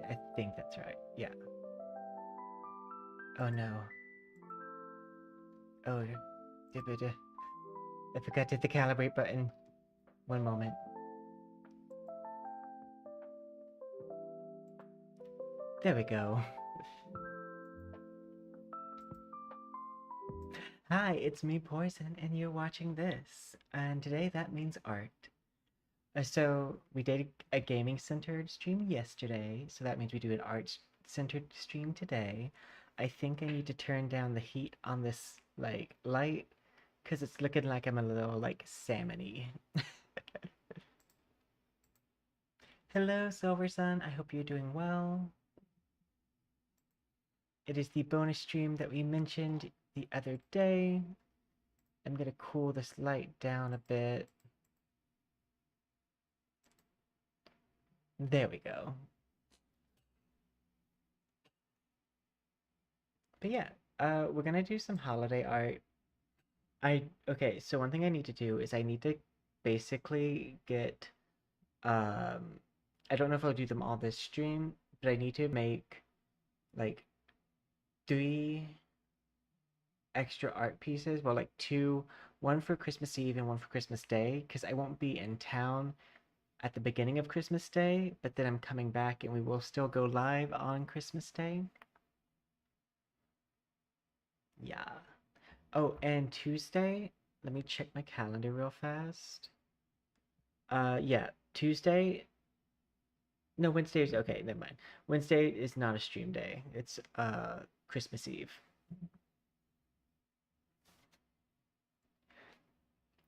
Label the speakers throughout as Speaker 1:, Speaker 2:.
Speaker 1: I think that's right. Yeah. Oh no. Oh, I forgot to hit the calibrate button. One moment. There we go. Hi, it's me, Poison, and you're watching this. And today that means art. So we did a gaming-centered stream yesterday, so that means we do an art-centered stream today. I think I need to turn down the heat on this, like, light, because it's looking like I'm a little, like, salmon-y. Hello, Silver Sun. I hope you're doing well. It is the bonus stream that we mentioned the other day. I'm gonna cool this light down a bit. There we go. But yeah, we're gonna do some holiday art. Okay, so one thing I need to do is I need to basically get I don't know if I'll do them all this stream, but I need to make like 3 extra art pieces. Well, like 2, one for Christmas Eve and one for Christmas Day, because I won't be in town at the beginning of Christmas Day, but then I'm coming back and we will still go live on Christmas Day. Yeah. Oh, and Tuesday, let me check my calendar real fast. Yeah, Tuesday. No, Wednesday is okay, never mind. Wednesday is not a stream day. It's Christmas Eve.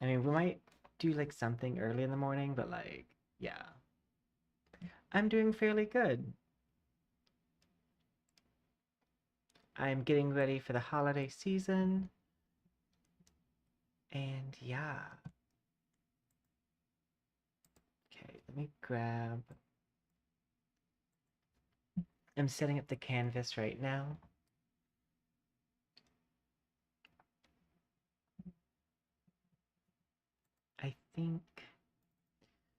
Speaker 1: I mean, we might do like something early in the morning, but like, yeah. I'm doing fairly good. I'm getting ready for the holiday season. And yeah. Okay, let me grab. I'm setting up the canvas right now. I think.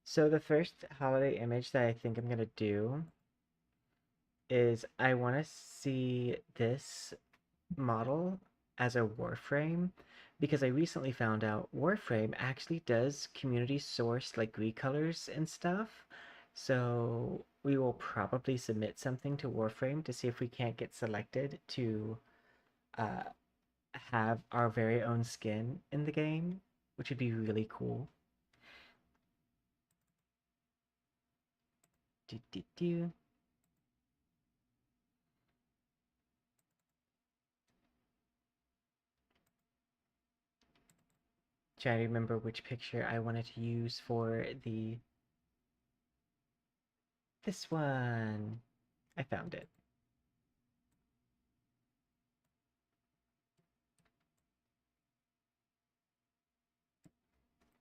Speaker 1: So the first holiday image that I think I'm gonna do is I want to see this model as a Warframe because I recently found out Warframe actually does community sourced like recolors and stuff. So we will probably submit something to Warframe to see if we can't get selected to uh, have our very own skin in the game, which would be really cool. Do, do, do. Trying to remember which picture I wanted to use for this one. I found it.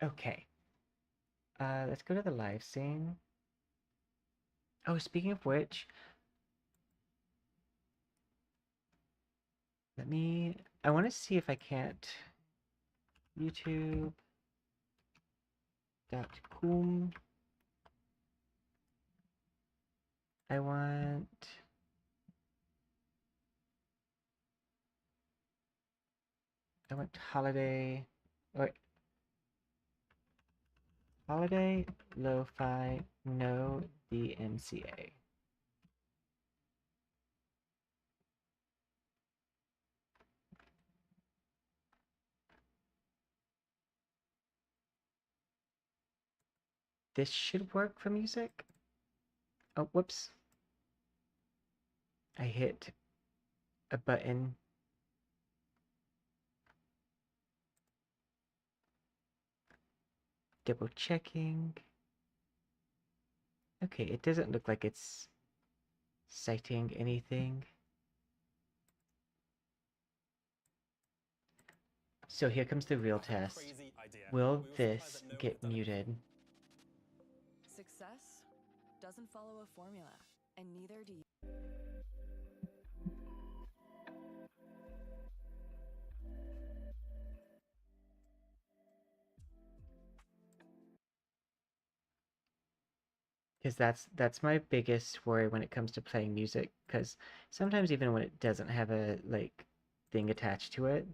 Speaker 1: Okay. Let's go to the live scene. Oh, speaking of which, I want to see if I can't youtube.com. I want or holiday lo-fi no DMCA. This should work for music. Oh, whoops. I hit a button. Double checking. Okay, it doesn't look like it's citing anything. So here comes the real test. Will this get muted?
Speaker 2: Success doesn't follow a formula, and neither do you.
Speaker 1: because that's my biggest worry when it comes to playing music, because sometimes even when it doesn't have a like thing attached to it,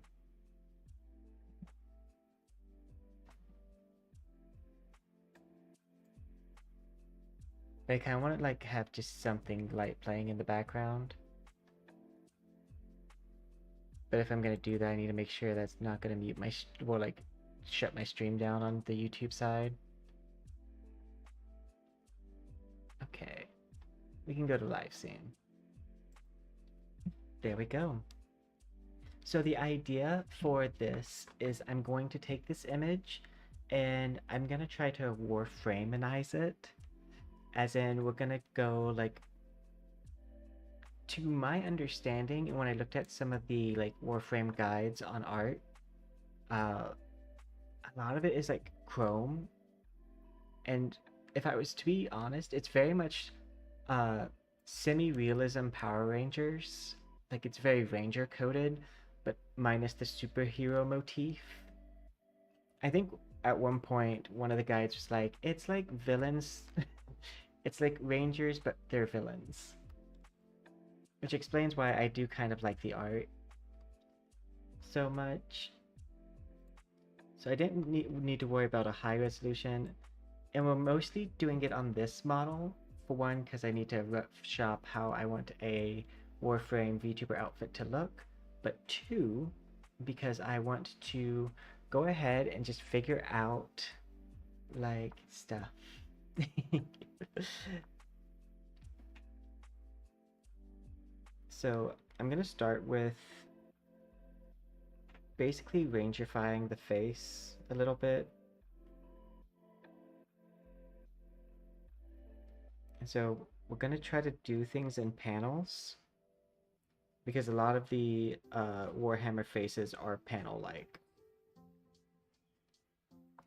Speaker 1: I kind of want to like have just something light playing in the background. But if I'm gonna do that, I need to make sure that's not gonna mute my or like shut my stream down on the YouTube side. Okay, we can go to live scene. There we go. So the idea for this is I'm going to take this image and I'm gonna try to Warframeize it. As in, we're gonna go like, to my understanding, and when I looked at some of the like Warframe guides on art, a lot of it is like chrome. And if I was to be honest, it's very much uh, semi-realism Power Rangers. Like it's very Ranger coded, but minus the superhero motif. I think at one point one of the guides was like, it's like villains. It's like Rangers, but they're villains. Which explains why I do kind of like the art so much. So I didn't need to worry about a high resolution. And we're mostly doing it on this model. For one, because I need to rough shop how I want a Warframe VTuber outfit to look. But two, because I want to go ahead and just figure out like stuff. So I'm gonna start with basically rangerifying the face a little bit. And so we're gonna try to do things in panels because a lot of the Warhammer faces are panel-like.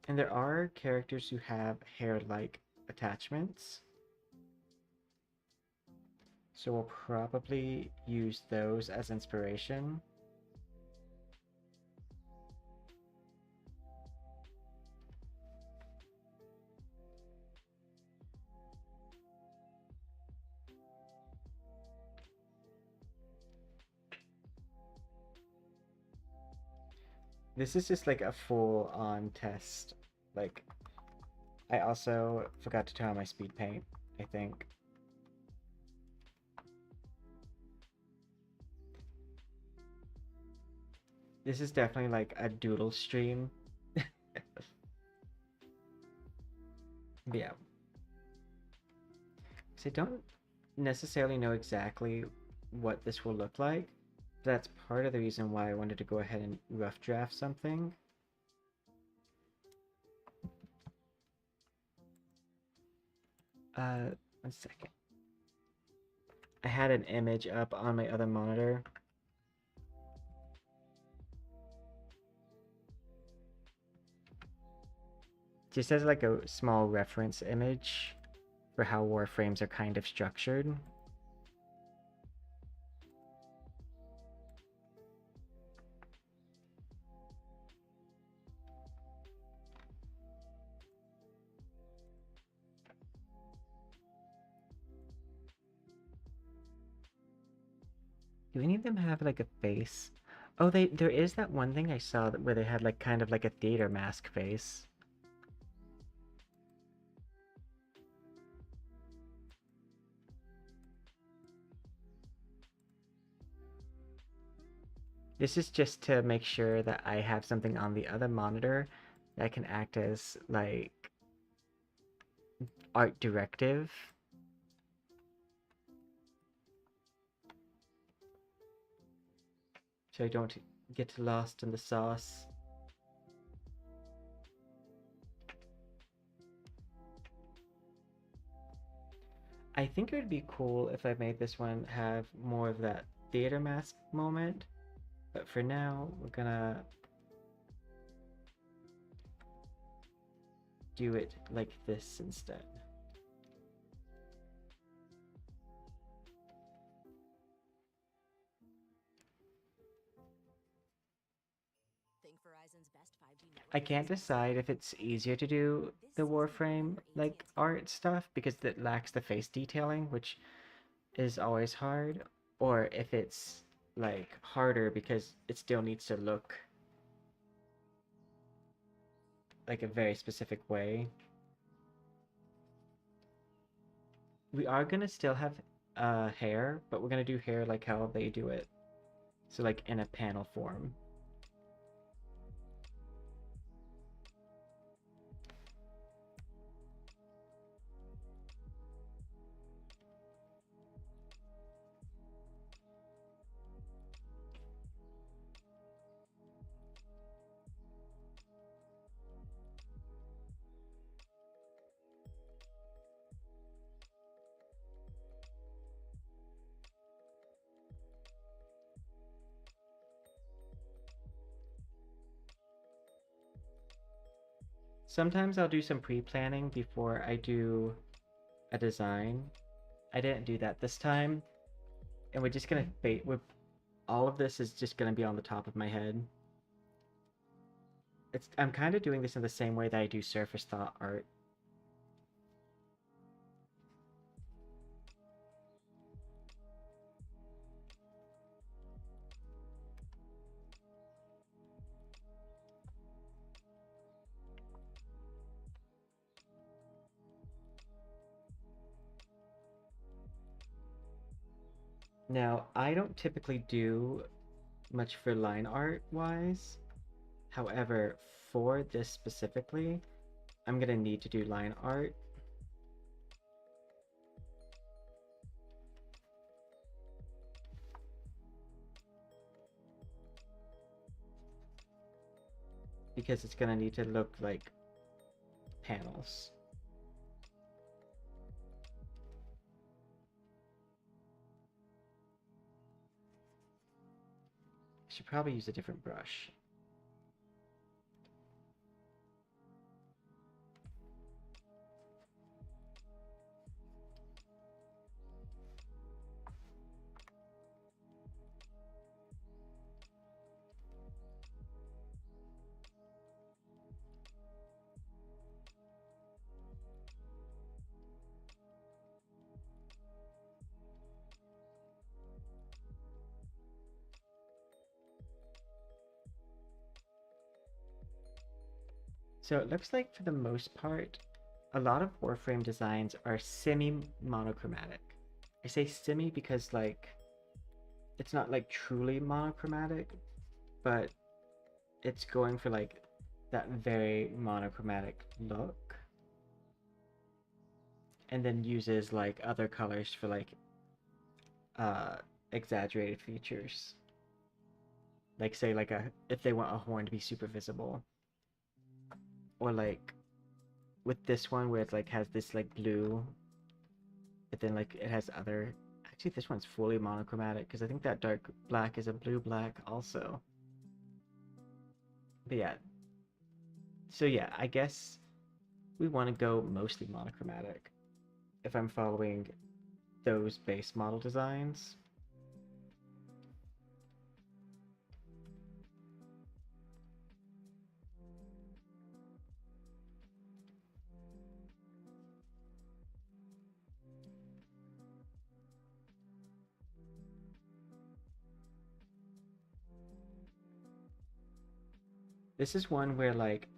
Speaker 1: And there are characters who have hair-like attachments. So we'll probably use those as inspiration. This is just like a full-on test. Like, I also forgot to turn on my speed paint, I think. This is definitely like a doodle stream. But yeah. So I don't necessarily know exactly what this will look like. That's part of the reason why I wanted to go ahead and rough draft something. One second. I had an image up on my other monitor. Just as like a small reference image for how Warframes are kind of structured. Do any of them have like a face? Oh, there is that one thing I saw that where they had like kind of like a theater mask face. This is just to make sure that I have something on the other monitor that can act as like art directive. So I don't get lost in the sauce. I think it would be cool if I made this one have more of that theater mask moment. But for now, we're gonna do it like this instead.
Speaker 2: Verizon's best 5G network
Speaker 1: I
Speaker 2: is
Speaker 1: can't
Speaker 2: exclusive.
Speaker 1: decide if it's easier to do
Speaker 2: This
Speaker 1: the
Speaker 2: season
Speaker 1: Warframe
Speaker 2: only for
Speaker 1: like
Speaker 2: AT&T.
Speaker 1: art stuff because it lacks the face detailing, which is always hard, or if it's like harder because it still needs to look like a very specific way. We are gonna still have hair, but we're gonna do hair like how they do it. So like in a panel form. Sometimes I'll do some pre-planning before I do a design. I didn't do that this time, and we're just gonna bait with all of this is just gonna be on the top of my head. I'm kind of doing this in the same way that I do surface thought art. Now, I don't typically do much for line art wise. However, for this specifically, I'm gonna need to do line art. Because it's gonna need to look like panels. I should probably use a different brush. So it looks like for the most part, a lot of Warframe designs are semi-monochromatic. I say semi because like it's not like truly monochromatic, but it's going for like that very monochromatic look. And then uses like other colors for like uh exaggerated features. Like say like a if they want a horn to be super visible. Or like with this one where it's like has this like blue, but then like it has other. Actually, this one's fully monochromatic because I think that dark black is a blue black also. But yeah, so yeah, I guess we want to go mostly monochromatic if I'm following those base model designs. This is one where like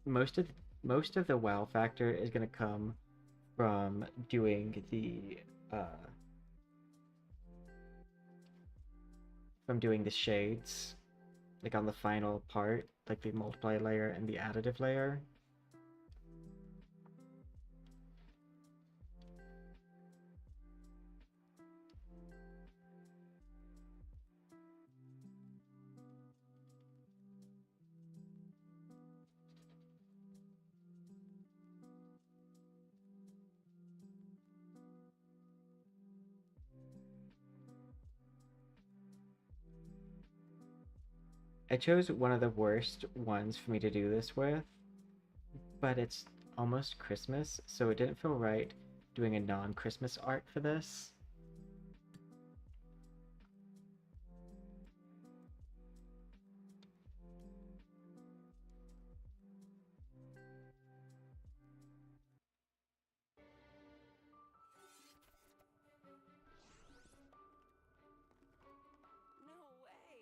Speaker 1: most of most of the wow factor is gonna come from doing uh the shades like on the final part, like the multiply layer and the additive layer. I chose one of the worst ones for me to do this with, but it's almost Christmas, so it didn't feel right doing a non-Christmas art for this.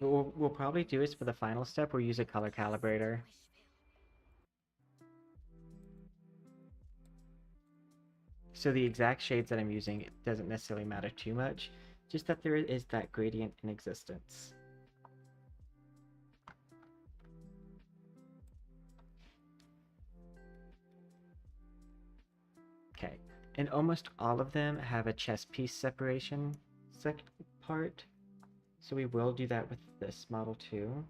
Speaker 1: What we'll probably do is for the final step, we'll use a color calibrator. So the exact shades that I'm using, it doesn't necessarily matter too much, just that there is that gradient in existence. Okay, and almost all of them have a chess piece separation part, so we will do that with this model too.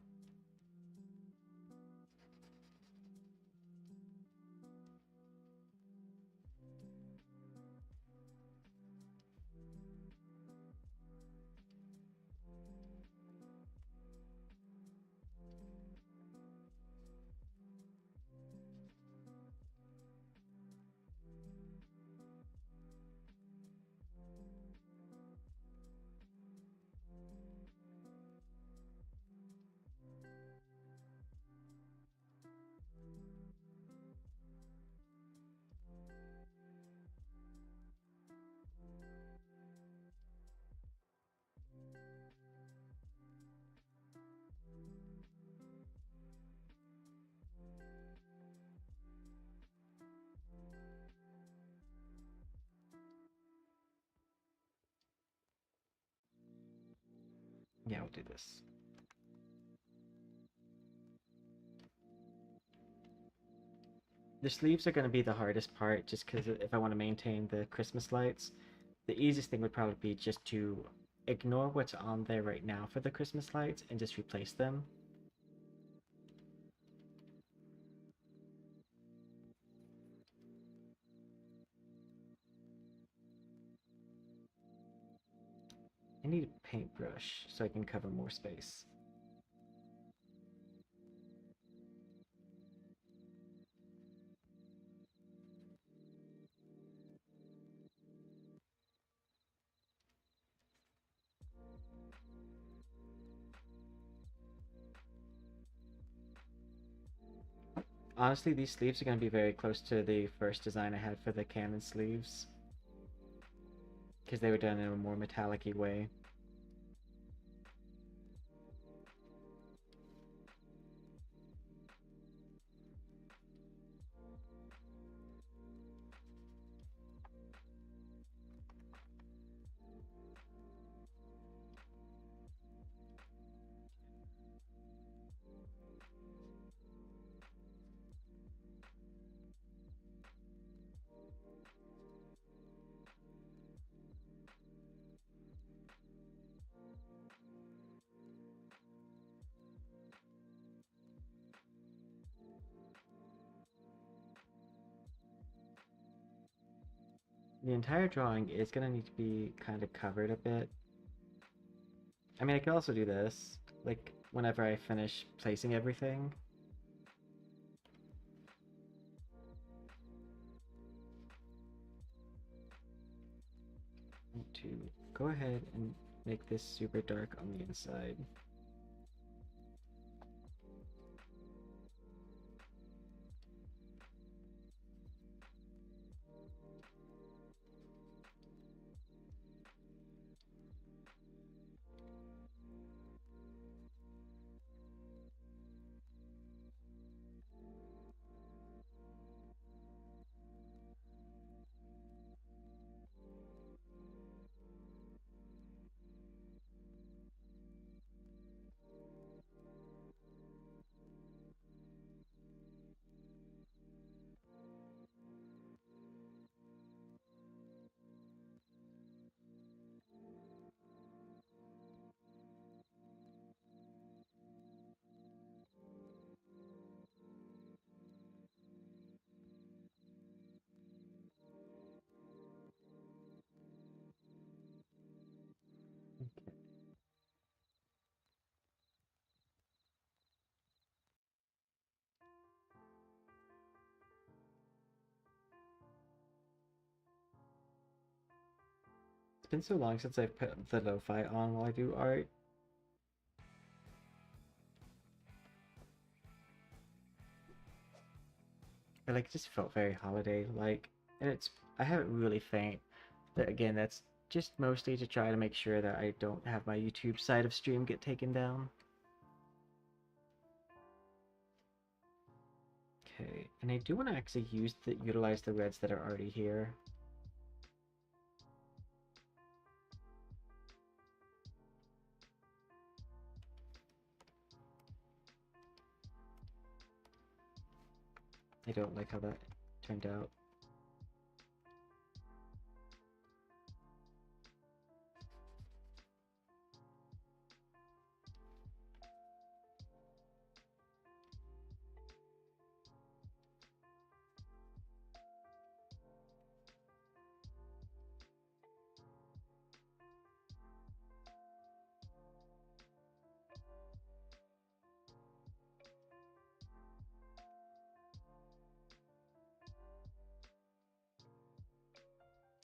Speaker 1: Yeah, we'll do this. The sleeves are going to be the hardest part, just because if I want to maintain the Christmas lights, the easiest thing would probably be just to ignore what's on there right now for the Christmas lights and just replace them. I need a paintbrush so I can cover more space. Honestly, these sleeves are going to be very close to the first design I had for the Canon sleeves, because they were done in a more metallic-y way. The entire drawing is going to need to be kind of covered a bit. I mean, I could also do this, like, whenever I finish placing everything. To go ahead and make this super dark on the inside. It's been so long since I've put the lo-fi on while I do art. It like just felt very holiday-like, and I have it really faint. But again, that's just mostly to try to make sure that I don't have my YouTube side of stream get taken down. Okay, and I do want to actually utilize the reds that are already here. I don't like how that turned out.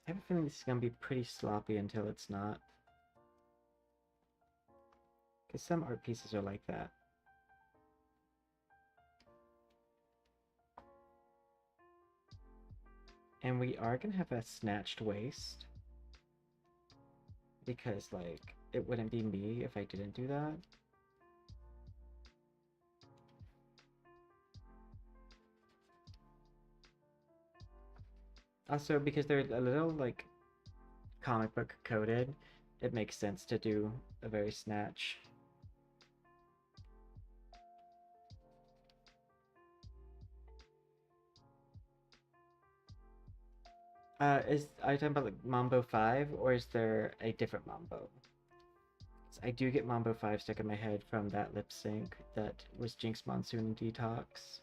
Speaker 1: I have a feeling this is going to be pretty sloppy until it's not. Because some art pieces are like that. And we are going to have a snatched waist. Because, like, it wouldn't be me if I didn't do that. Also, because they're a little, like, comic book coded, it makes sense to do a very snatch. Are you talking about like Mambo 5 or is there a different Mambo? I do get Mambo 5 stuck in my head from that lip sync that was Jinx Monsoon Detox.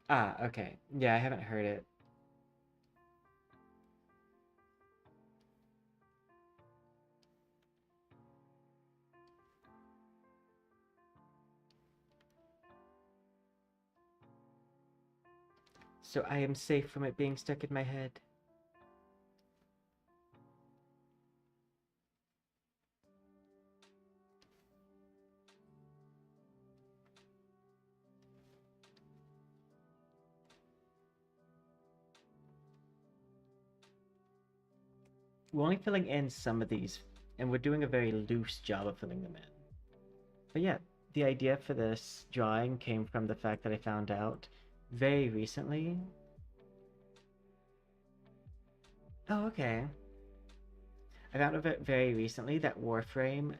Speaker 1: Ah, okay. Yeah, I haven't heard it. So I am safe from it being stuck in my head. We're only filling in some of these, and we're doing a very loose job of filling them in. But yeah, the idea for this drawing came from the fact that I found out very recently. Oh, okay. I found out very recently that Warframe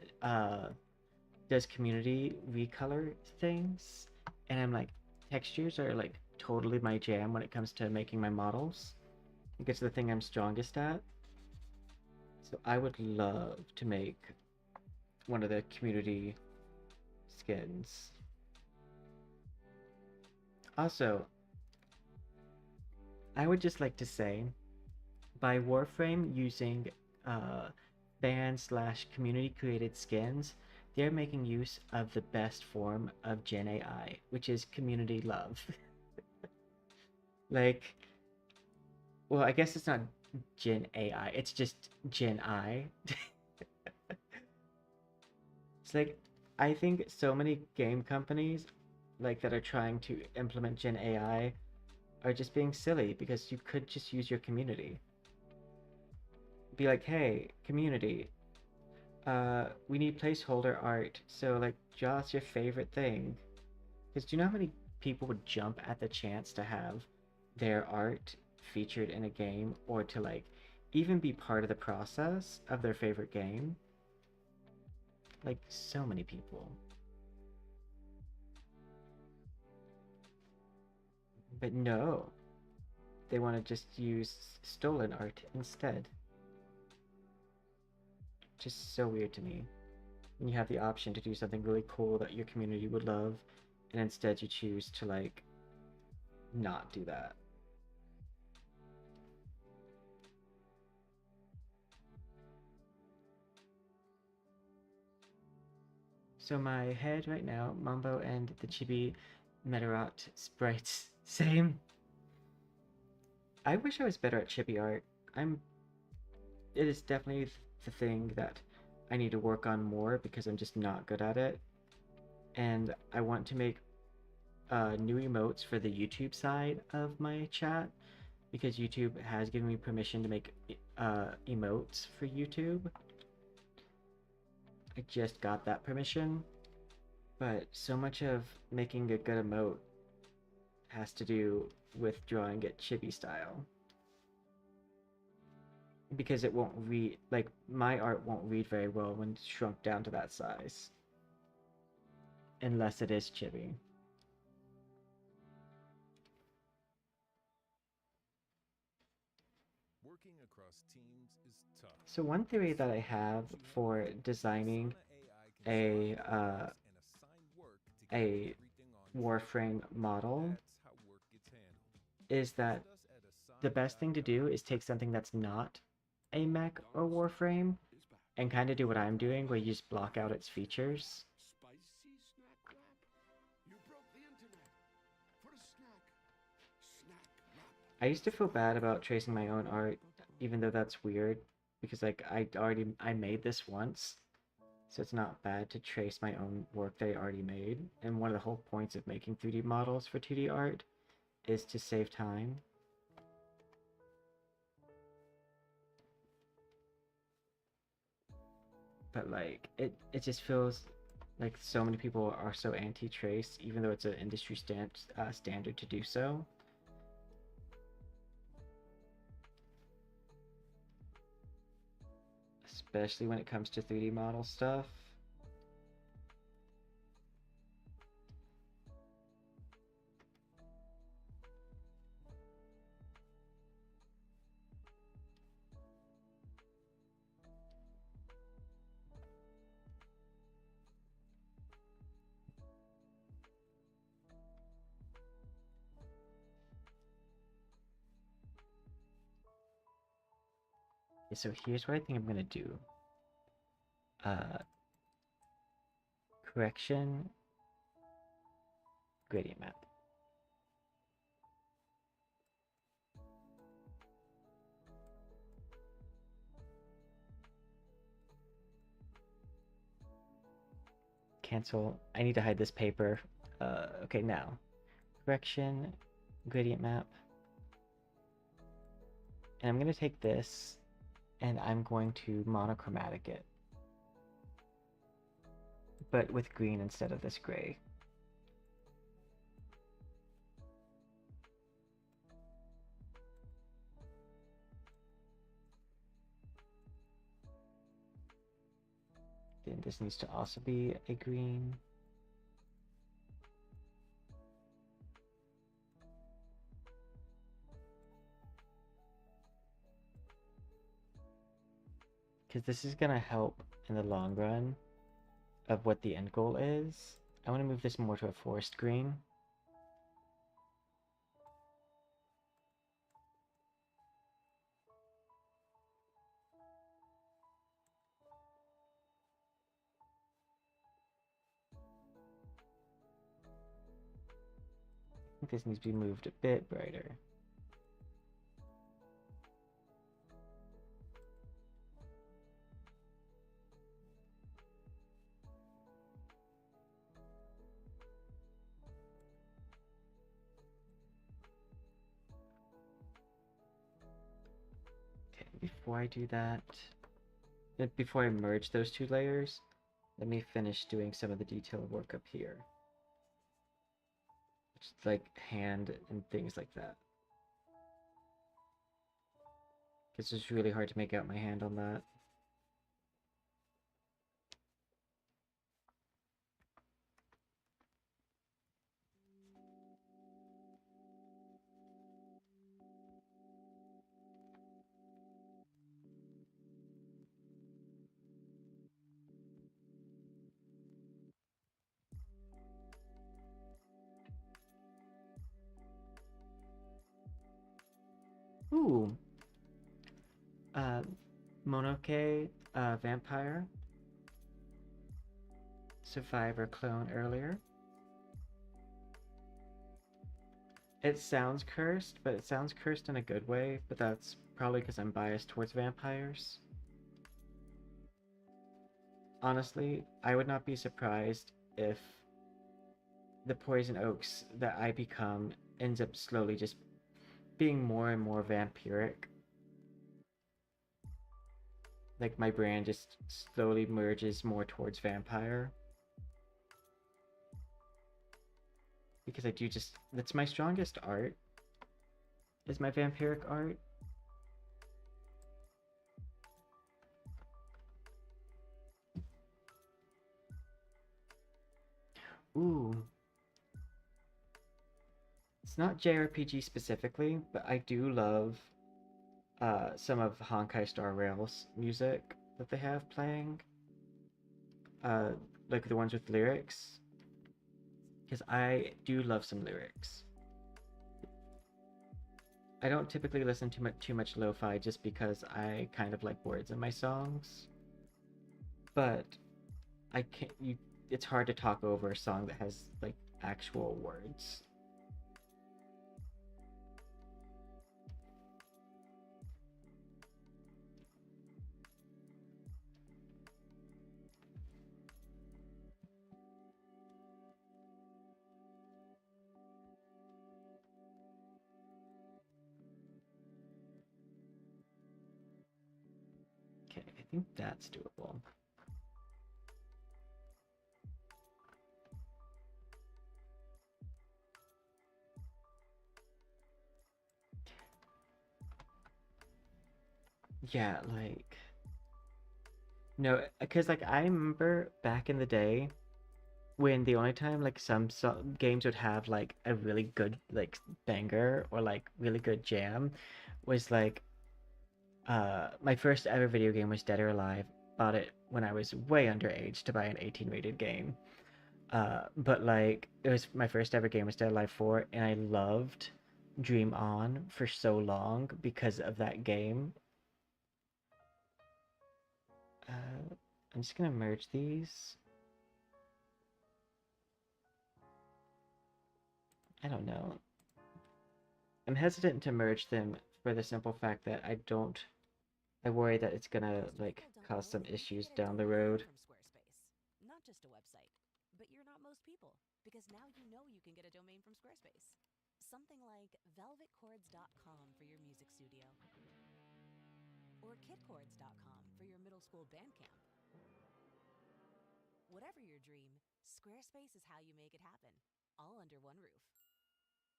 Speaker 1: does community recolor things, and I'm like, textures are like totally my jam when it comes to making my models. I think it's the thing I'm strongest at. So I would love to make one of the community skins. Also, I would just like to say, by Warframe using fan/community created skins, they're making use of the best form of Gen AI, which is community love. Like, well, I guess it's not Gen AI, it's just Gen I. It's like, I think so many game companies like that are trying to implement Gen AI are just being silly because you could just use your community. Be like, hey, community, we need placeholder art, so like draw us your favorite thing. Because do you know how many people would jump at the chance to have their art featured in a game or to like even be part of the process of their favorite game? Like so many people. But no, they want to just use stolen art instead. Just so weird to me. When you have the option to do something really cool that your community would love, and instead you choose to like not do that. So my head right now, Mambo and the Chibi Meteorot sprites, same. I wish I was better at chibi art. It is definitely the thing that I need to work on more because I'm just not good at it. And I want to make new emotes for the YouTube side of my chat because YouTube has given me permission to make emotes for YouTube. I just got that permission, but so much of making a good emote has to do with drawing it chibi style. Because it won't read, like, my art won't read very well when shrunk down to that size. Unless it is chibi.
Speaker 3: Working across teams is tough.
Speaker 1: So one theory that I have for designing a a Warframe model is that the best thing to do is take something that's not a mech or Warframe and kind of do what I'm doing, where you just block out its features.
Speaker 4: Spicy snack wrap? You broke the internet. For a snack. Snack wrap.
Speaker 1: I used to feel bad about tracing my own art, even though that's weird, because like I made this once, so it's not bad to trace my own work that I already made. And one of the whole points of making 3D models for 2D art is to save time. But like it just feels like so many people are so anti-trace, even though it's an industry standard to do so. Especially when it comes to 3D model stuff. Okay, so here's what I think I'm gonna do. Correction, gradient map. Cancel. I need to hide this paper. Okay, now. Correction, gradient map. And I'm going to take this and I'm going to monochromatic it. But with green instead of this gray. Then this needs to also be a green. Because this is going to help in the long run of what the end goal is. I want to move this more to a forest green. I think this needs to be moved a bit brighter. Okay, before I do that, before I merge those two layers, let me finish doing some of the detail work up here. Just like hand and things like that. It's just really hard to make out my hand on that. Ooh! Uh, Monoke, vampire. Survivor clone earlier. It sounds cursed, but it sounds cursed in a good way, but that's probably because I'm biased towards vampires. Honestly, I would not be surprised if the poison oaks that I become ends up slowly just being more and more vampiric. Like my brand just slowly merges more towards vampire. Because I do just, that's my strongest art, is my vampiric art. Ooh. It's not JRPG specifically, but I do love some of Honkai Star Rail's music that they have playing. Like the ones with lyrics. Because I do love some lyrics. I don't typically listen to too much lo-fi just because I kind of like words in my songs. But I can't. It's hard to talk over a song that has like actual words. Okay, I think that's doable. Yeah, like no, because like I remember back in the day when the only time like some games would have like a really good like banger or like really good jam was like my first ever video game was Dead or Alive. Bought it when I was way underage to buy an 18 rated game. But like it was my first ever game was Dead or Alive 4, and I loved Dream On for so long because of that game. I'm just gonna merge these. I don't know. I'm hesitant to merge them for the simple fact that I worry that it's gonna like cause some issues down the road.
Speaker 2: From Squarespace. Not just a website, but you're not most people, because now you know you can get a domain from Squarespace. Something like velvetchords.com for your music studio, or kitchords.com for your middle school band camp. Whatever your dream, Squarespace is how you make it happen, all under one roof.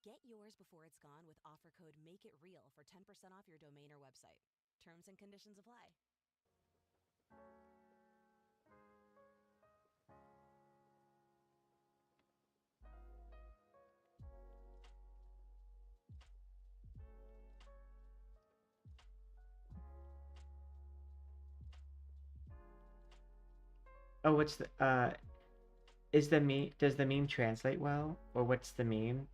Speaker 2: Get yours before it's gone with offer code MAKEITREAL for 10% off your domain or website. Terms and conditions apply.
Speaker 1: Oh, what's the is the meme does the meme translate well, or what's the meme?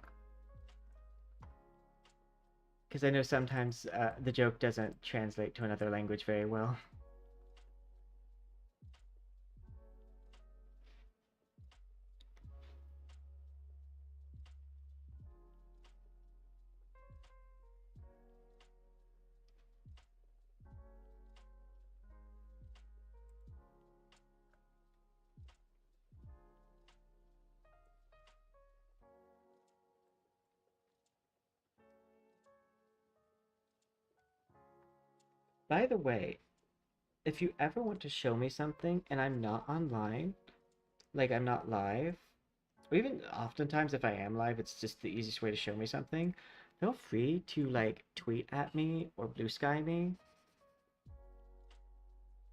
Speaker 1: Because I know sometimes the joke doesn't translate to another language very well. By the way, if you ever want to show me something and I'm not online, like I'm not live, or even oftentimes if I am live, it's just the easiest way to show me something, feel free to like tweet at me or Bluesky me.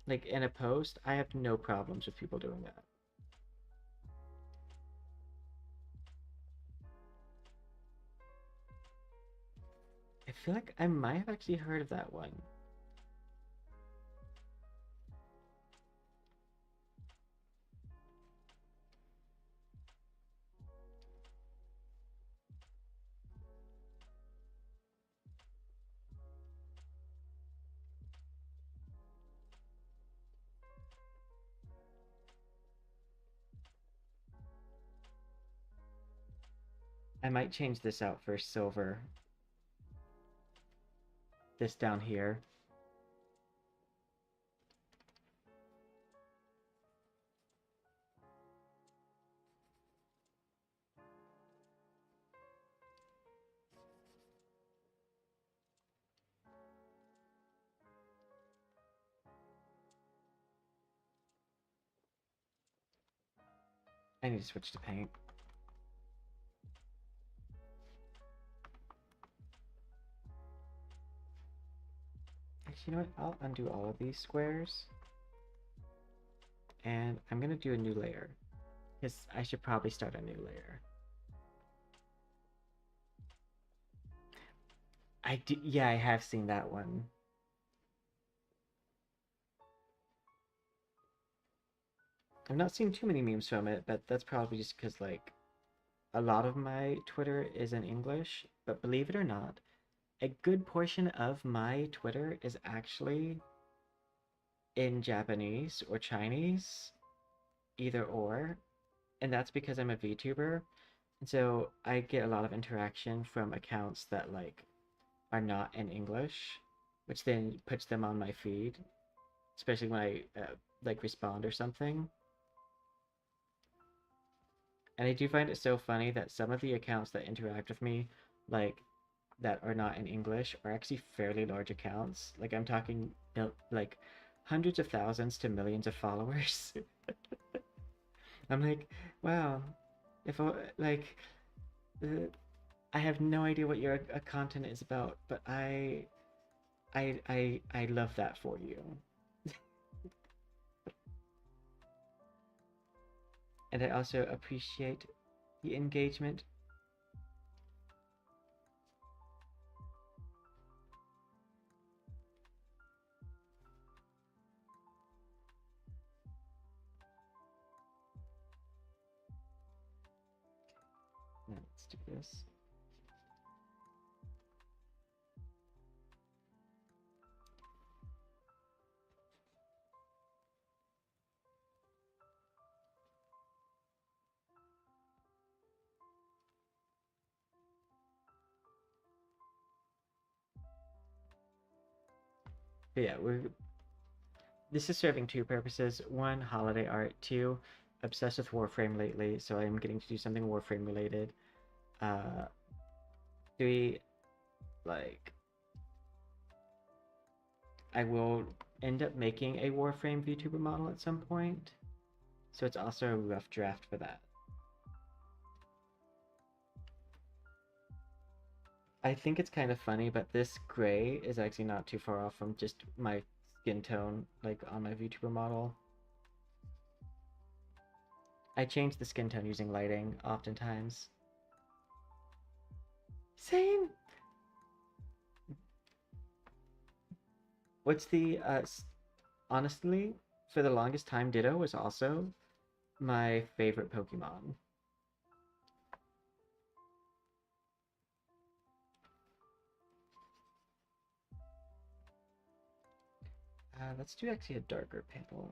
Speaker 1: Like in a post, I have no problems with people doing that. I feel like I might have actually heard of that one. I might change this out for silver. This down here. I need to switch to paint. Actually, you know what? I'll undo all of these squares. And I'm going to do a new layer. Because I should probably start a new layer. Yeah, I have seen that one. I've not seen too many memes from it, but that's probably just because, like, a lot of my Twitter is in English. But believe it or not, a good portion of my Twitter is actually in Japanese or Chinese, either or. And that's because I'm a VTuber. And so I get a lot of interaction from accounts that, like, are not in English, which then puts them on my feed, especially when I like respond or something. And I do find it so funny that some of the accounts that interact with me, like that are not in English, are actually fairly large accounts. Like I'm talking like hundreds of thousands to millions of followers. I'm like, wow, if I like, I have no idea what your content is about, but I love that for you. And I also appreciate the engagement. Now let's do this. But yeah, this is serving two purposes. One, holiday art. Two, obsessed with Warframe lately, so I'm getting to do something Warframe related. Three, like, I will end up making a Warframe VTuber model at some point, so it's also a rough draft for that. I think it's kind of funny, but this gray is actually not too far off from just my skin tone, like on my VTuber model. I change the skin tone using lighting oftentimes. Same. What's the honestly, for the longest time, Ditto was also my favorite Pokemon. Let's do actually a darker panel.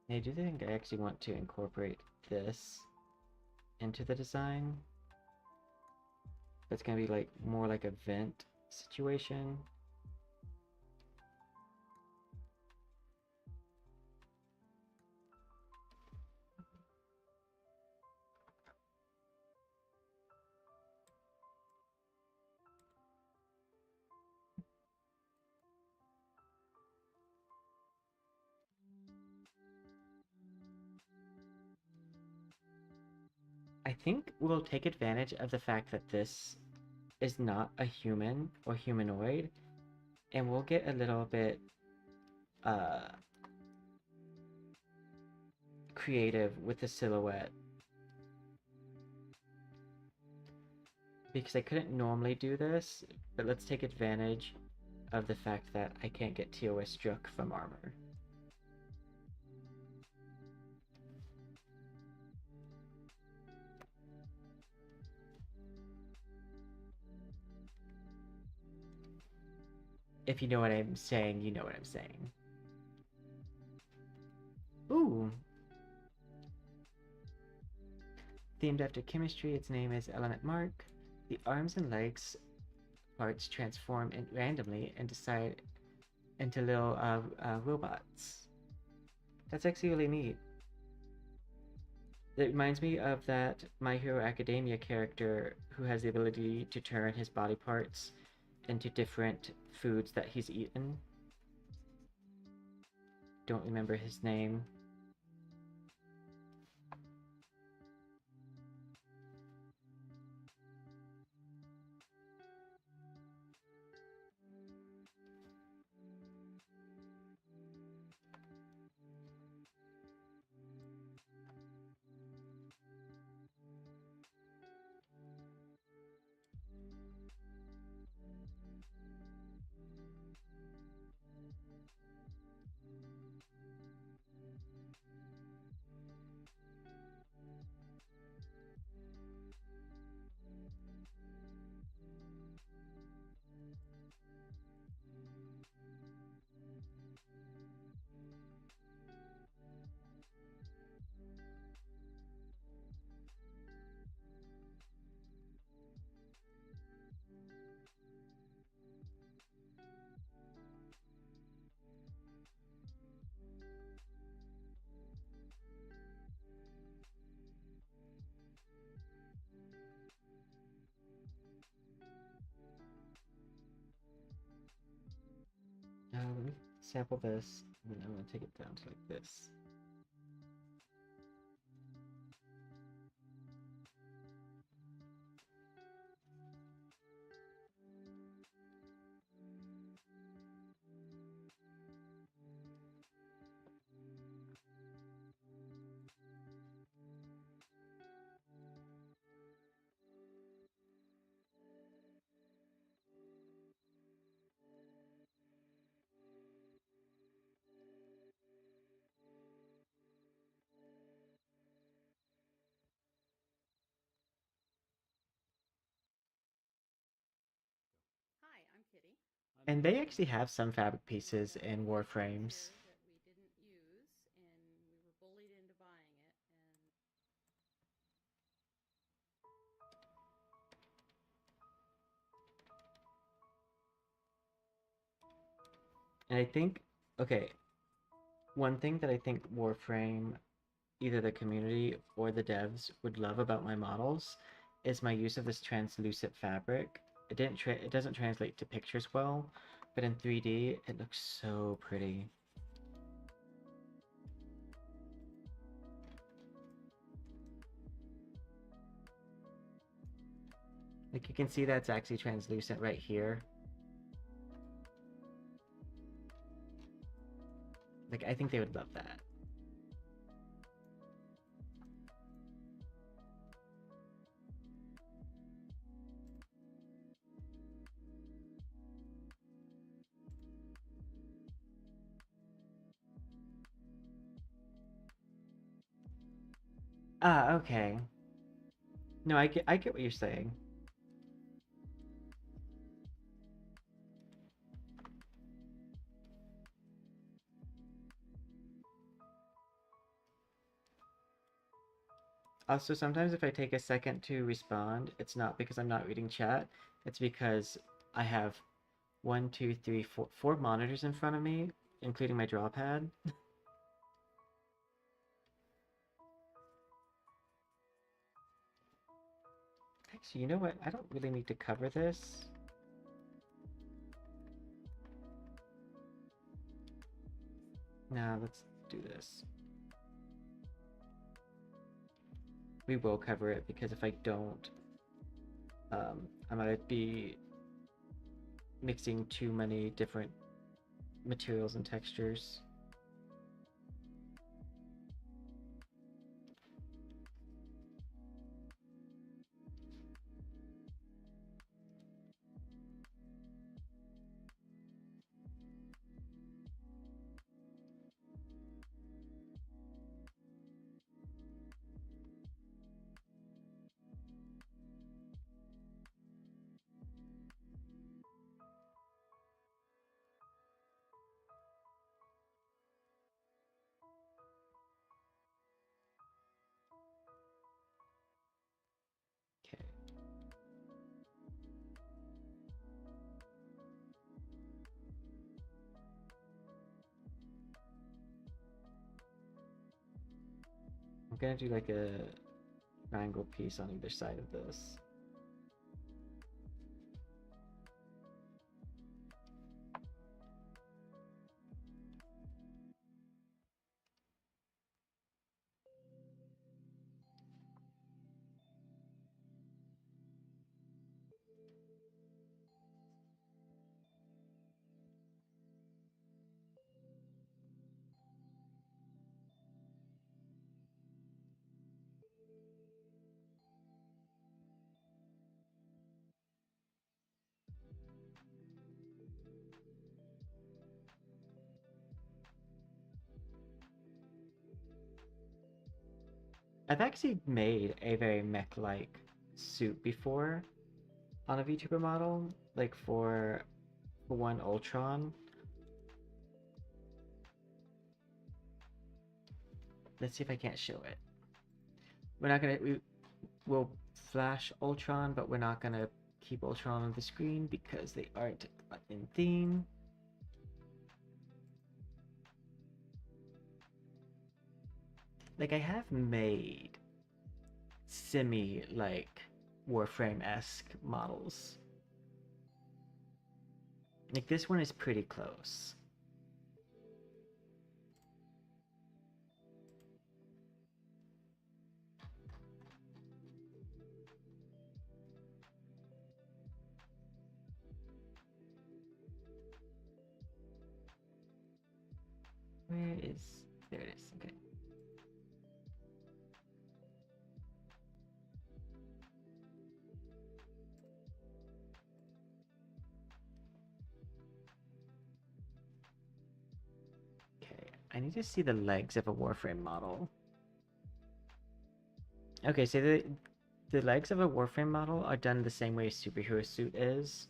Speaker 1: I do think I actually want to incorporate this into the design. That's gonna be like more like a vent situation. I think we'll take advantage of the fact that this is not a human or humanoid, and we'll get a little bit uh, creative with the silhouette. because I couldn't normally do this, but let's take advantage of the fact that I can't get TOS struck from armor. If you know what I'm saying, you know what I'm saying. Ooh! Themed after chemistry, its name is Element Mark. The arms and legs parts transform randomly and decide into little robots. That's actually really neat. It reminds me of that My Hero Academia character who has the ability to turn his body parts into different foods that he's eaten. Don't remember his name. Let me sample this, and I'm going to take it down to like this.
Speaker 5: Hi, I'm Kitty.
Speaker 1: And they actually have some fabric pieces in Warframes.
Speaker 5: That we didn't use, and we were bullied into buying it.
Speaker 1: And I think, okay, one thing that I think Warframe, either the community or the devs, would love about my models is my use of this translucent fabric. It doesn't translate to pictures well, but in 3D it looks so pretty. Like you can see that's actually translucent right here. Like I think they would love that. Ah, okay. No, I get what you're saying. Also, sometimes if I take a second to respond, it's not because I'm not reading chat. It's because I have one, two, three, four monitors in front of me, including my draw pad. Actually, you know what? I don't really need to cover this. Now, let's do this. We will cover it because if I don't, I might be mixing too many different materials and textures. I'm gonna do like a triangle piece on either side of this. I've actually made a very mech-like suit before on a VTuber model, like for one Ultron. Let's see if I can't show it. We're not gonna, we'll flash Ultron, but we're not gonna keep Ultron on the screen because they aren't in theme. Like, I have made like Warframe-esque models. Like, this one is pretty close. Where is... There it is. Okay. Okay, I need to see the legs of a Warframe model. Okay, so the legs of a Warframe model are done the same way a superhero suit is.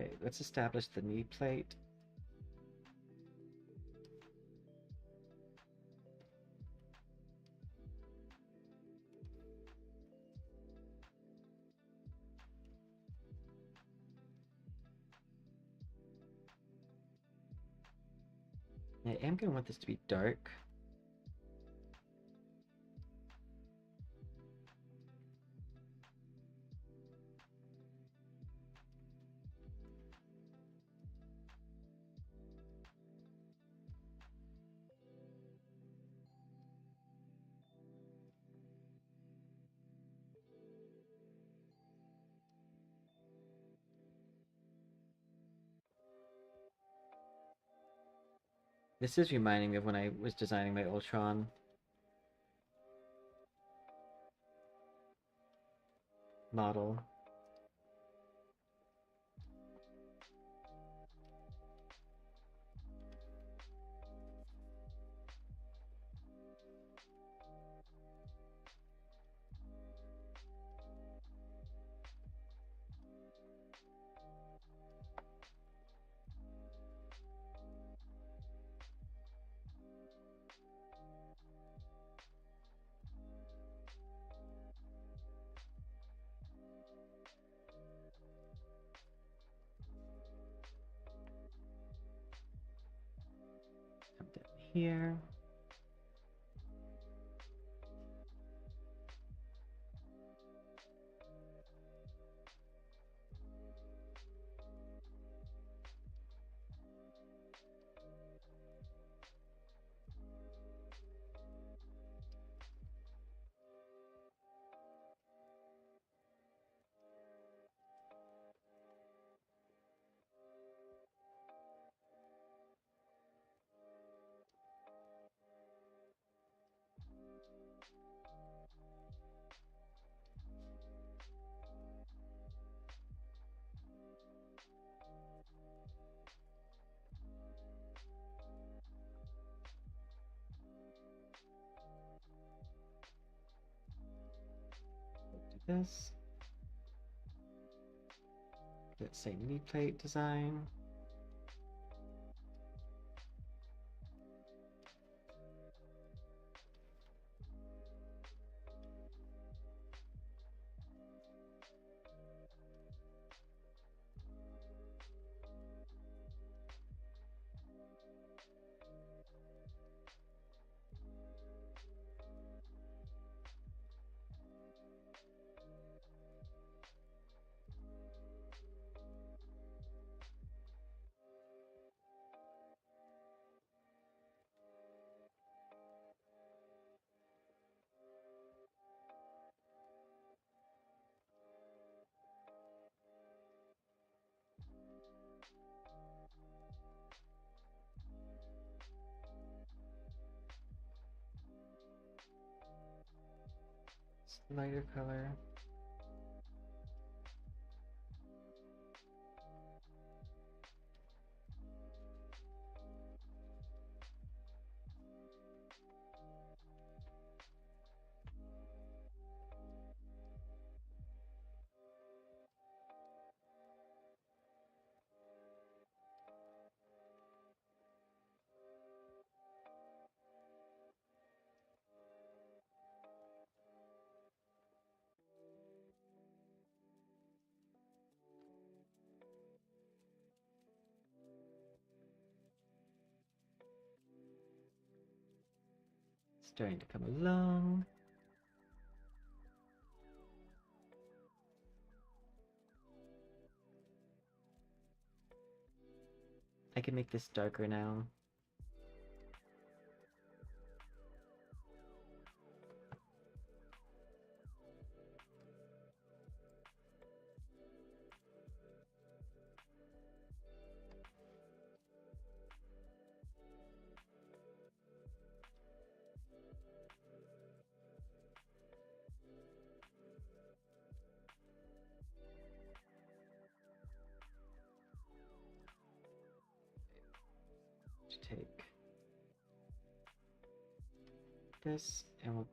Speaker 1: Okay, let's establish the knee plate. I am going to want this to be dark. This is reminding me of when I was designing my Ultron model. Come down here. this. Let's say knee plate design. Lighter color. Starting to come along. I can make this darker now. Take this and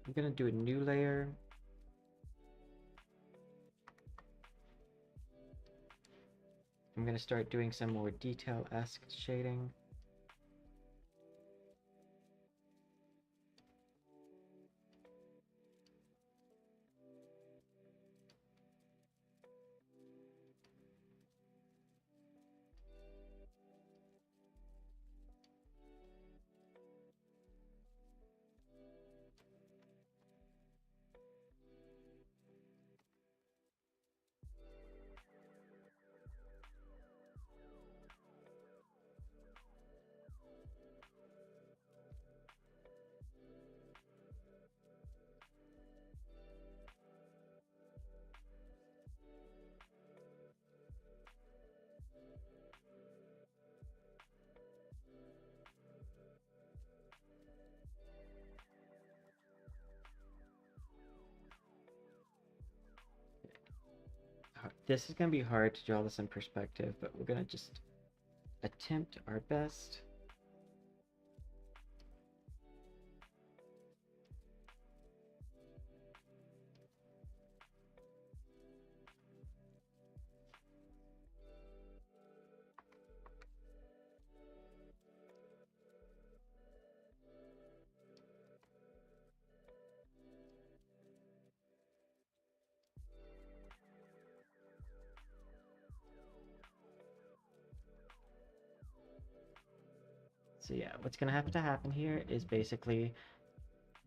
Speaker 1: I'm gonna do a new layer. I'm gonna start doing some more detail-esque shading. This is going to be hard to draw this in perspective, but we're going to just attempt our best. So yeah, what's going to have to happen here is basically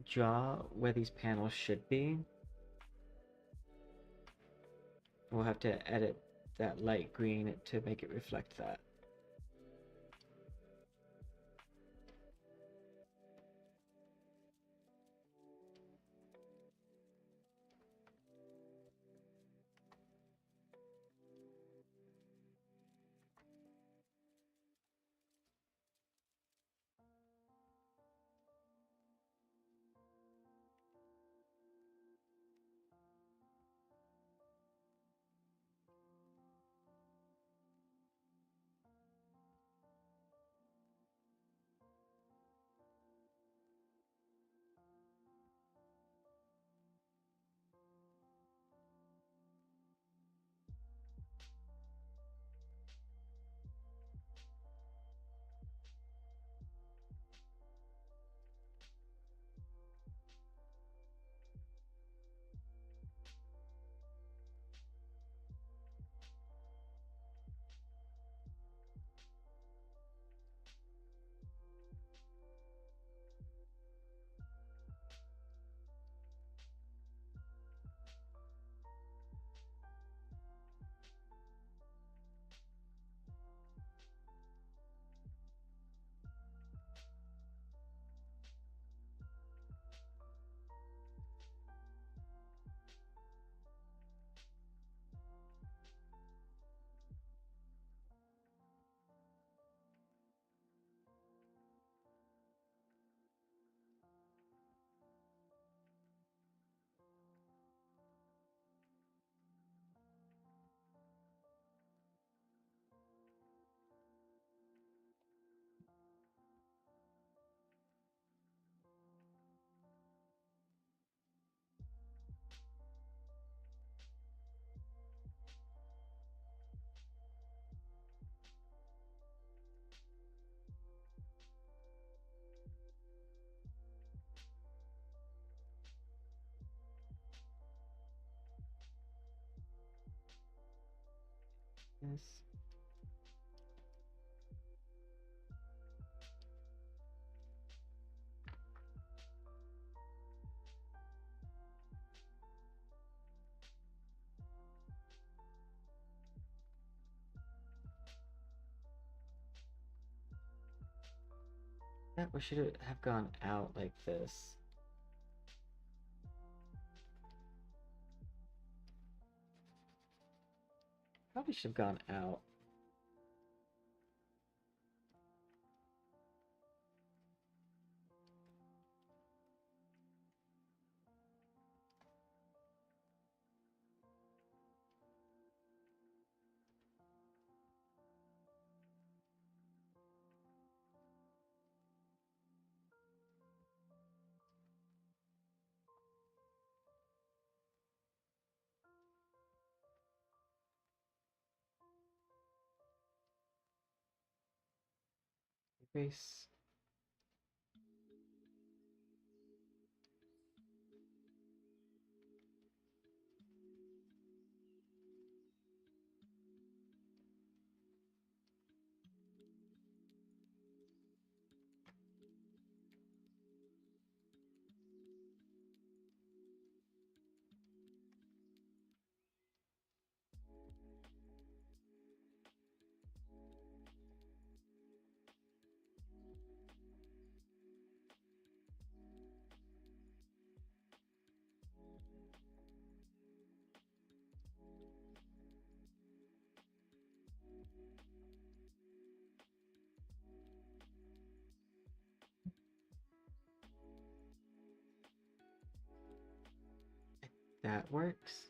Speaker 1: draw where these panels should be. We'll have to edit that light green to make it reflect that. this. That we should have gone out like this. Probably should have gone out. Erase. That works.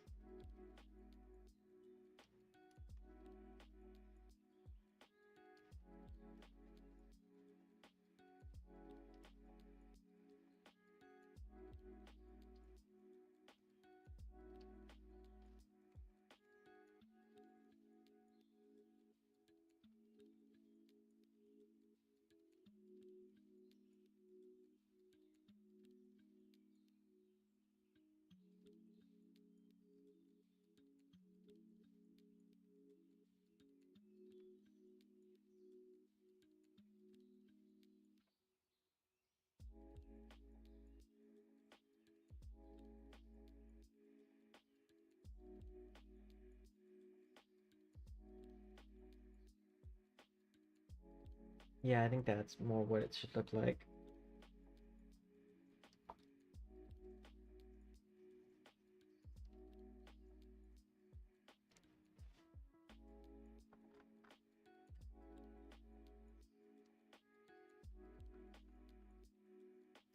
Speaker 1: Yeah, I think that's more what it should look like.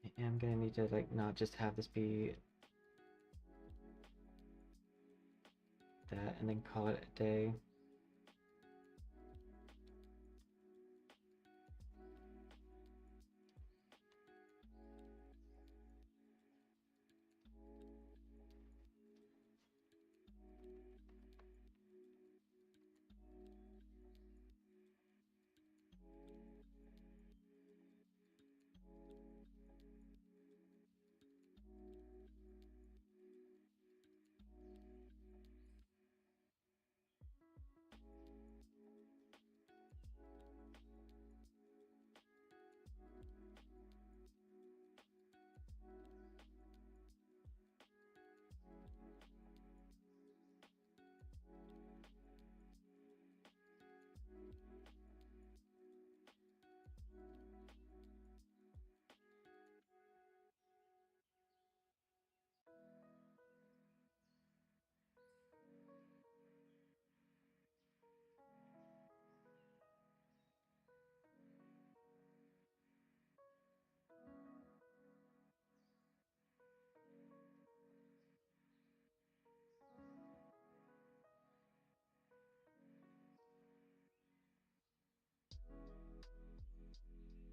Speaker 1: I am gonna need to like not just have this be that and then call it a day.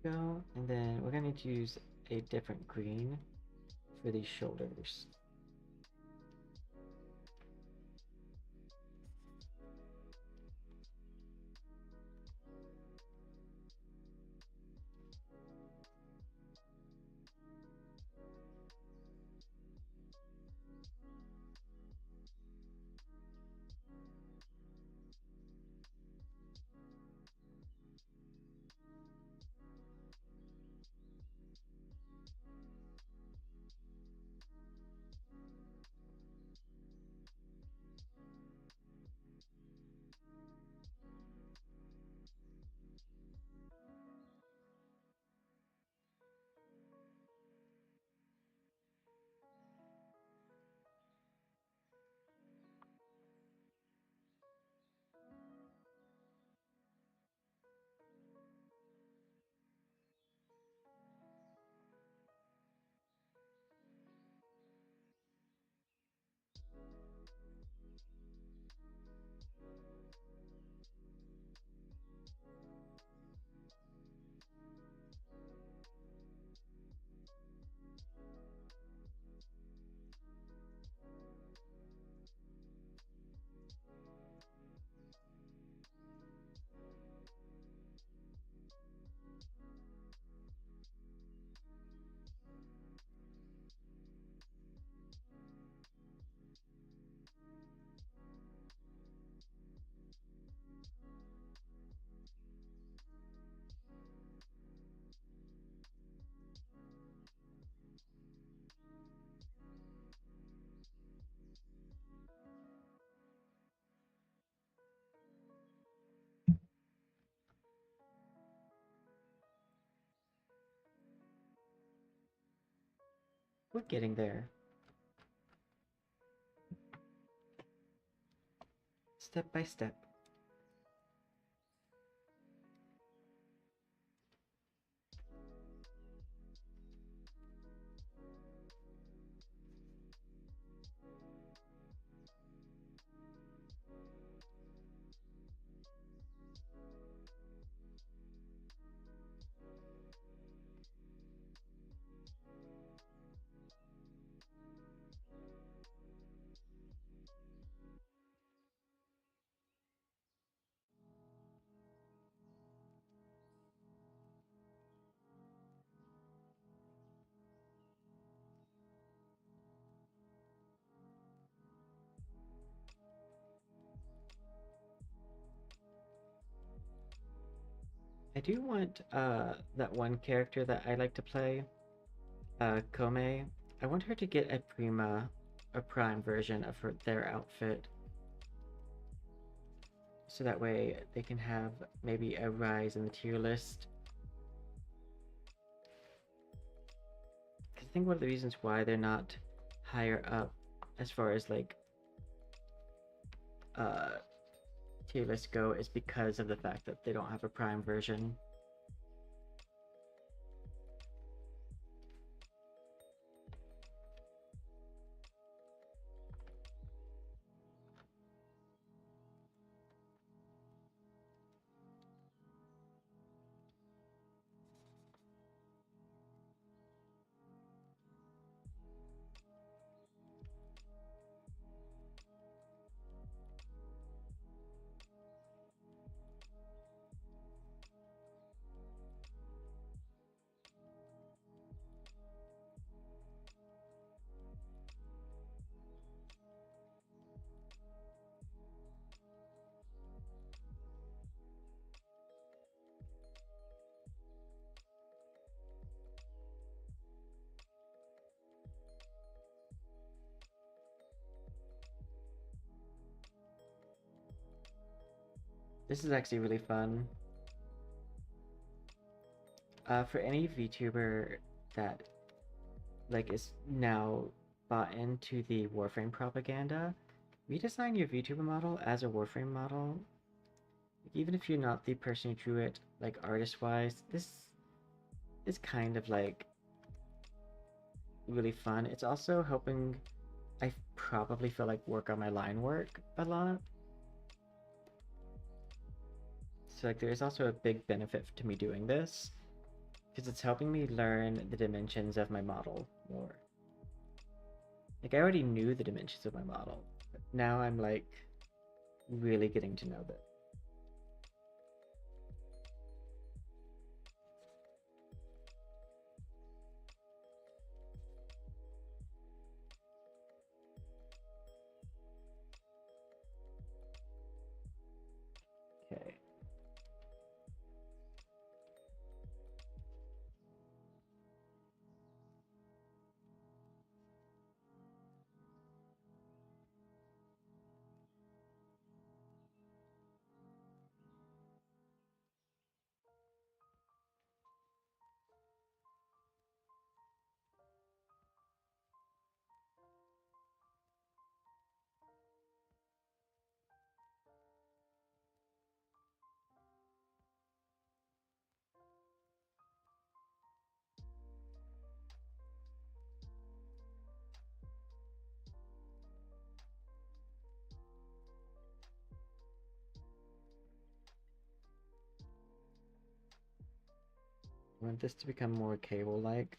Speaker 1: Go, and then we're gonna need to use a different green for these shoulders. We're getting there. Step by step. I do want that one character that I like to play, Kome. I want her to get a prime version of their outfit. So that way they can have maybe a rise in the tier list. I think one of the reasons why they're not higher up as far as like uh tier lists go is because of the fact that they don't have a prime version. This is actually really fun. For any VTuber that like is now bought into the Warframe propaganda, redesign your VTuber model as a Warframe model. Even if you're not the person who drew it, like artist-wise, this is kind of like really fun. It's also helping, I probably feel like, work on my line work a lot. So like there's also a big benefit to me doing this because it's helping me learn the dimensions of my model more. Like I already knew the dimensions of my model, but now I'm like really getting to know them. Okay. I want this to become more cable-like.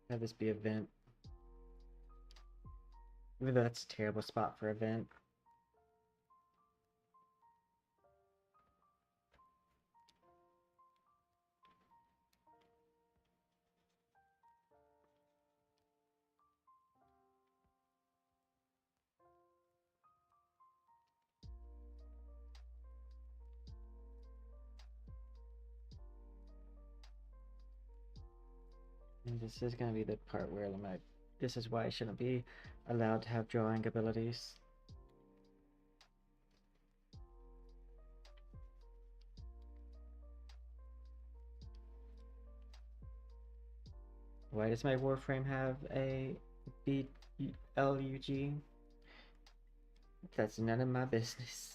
Speaker 1: Have this be a vent. Even though that's a terrible spot for a vent. And this is going to be the part where I'm like, this is why I shouldn't be allowed to have drawing abilities. Why does my Warframe have a BLUG? That's none of my business.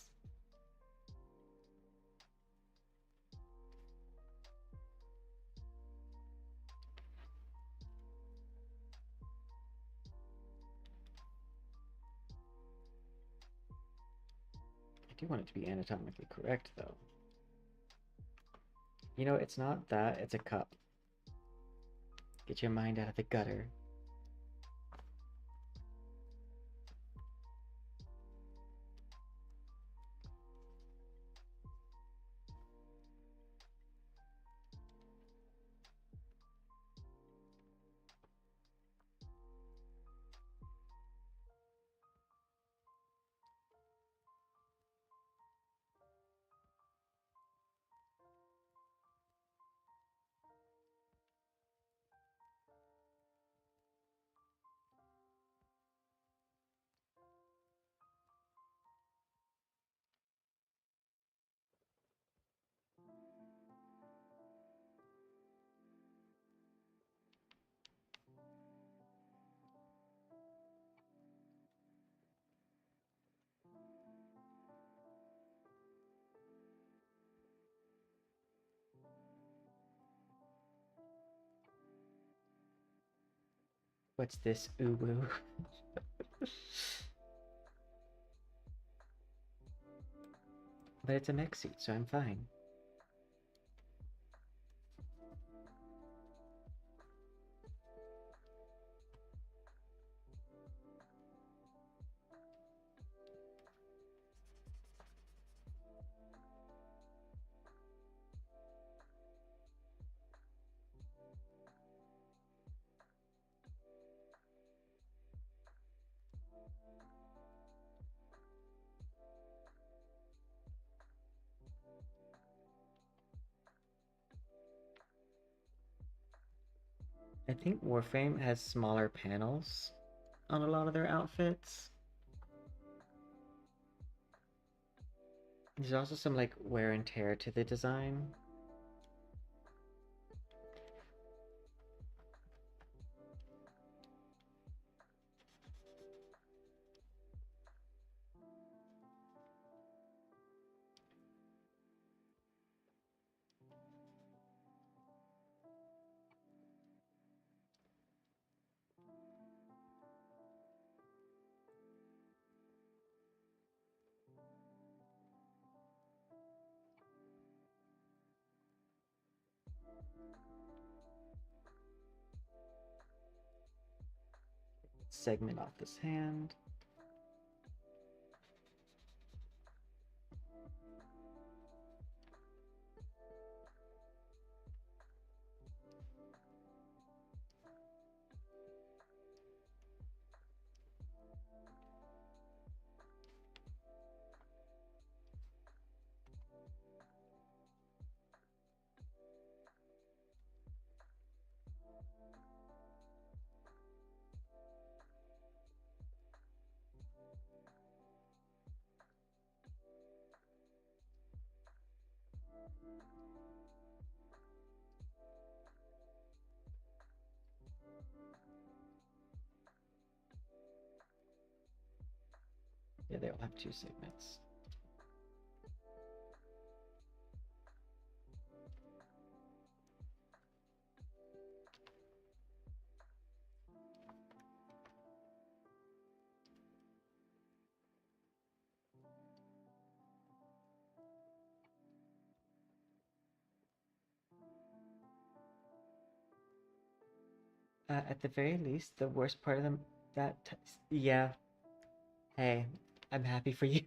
Speaker 1: I do want it to be anatomically correct, though. You know, it's not that, it's a cup. Get your mind out of the gutter. What's this, uwu? But it's a mech suit, so I'm fine. I think Warframe has smaller panels on a lot of their outfits. There's also some like wear and tear to the design. Segment off this hand. Yeah, they all have two segments. At the very least, the worst part of them, yeah. Hey, I'm happy for you.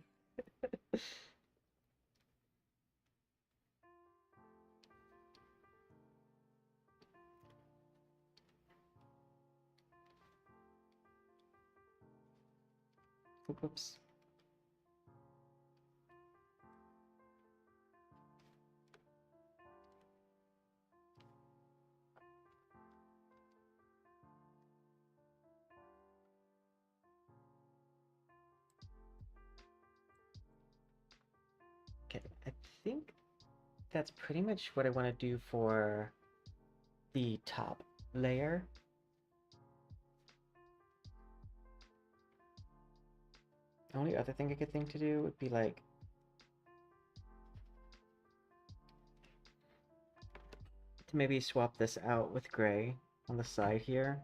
Speaker 1: Whoops. Okay, I think that's pretty much what I want to do for the top layer. The only other thing I could think to do would be like to maybe swap this out with gray on the side here.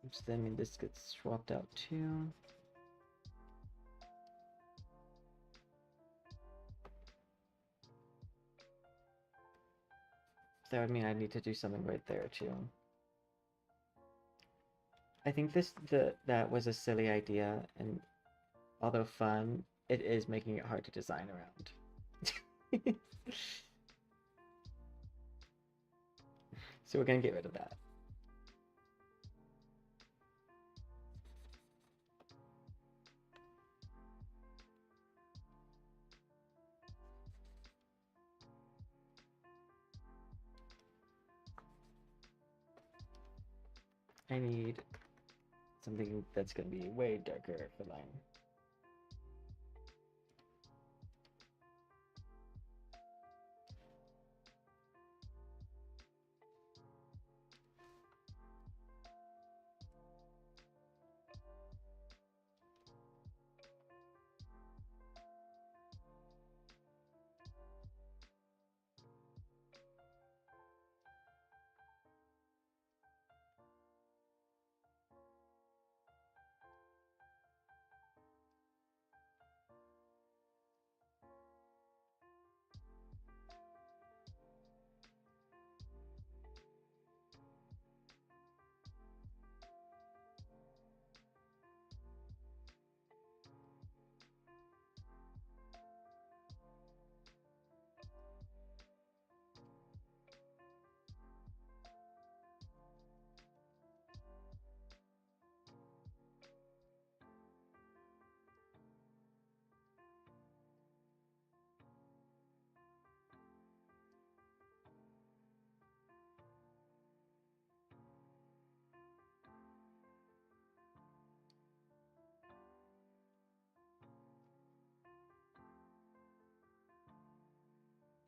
Speaker 1: Oops, I mean this gets swapped out too. That would mean I need to do something right there too. I think that was a silly idea, and although fun, it is making it hard to design around. So we're gonna get rid of that. I need something that's gonna be way darker for line.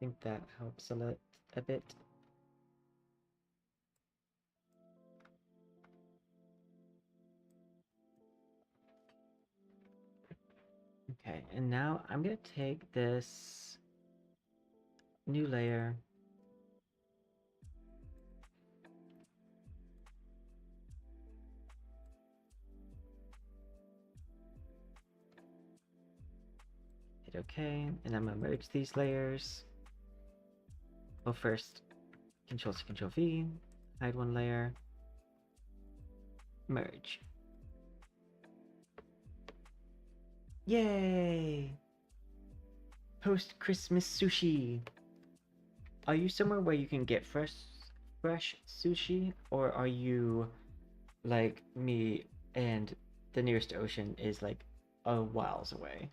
Speaker 1: I think that helps a bit. Okay, and now I'm gonna take this new layer. Hit OK, and I'm gonna merge these layers. Well, first, Control-C, Control-V, hide one layer, merge. Yay! Post-Christmas sushi. Are you somewhere where you can get fresh sushi, or are you like me and the nearest ocean is like a whiles away?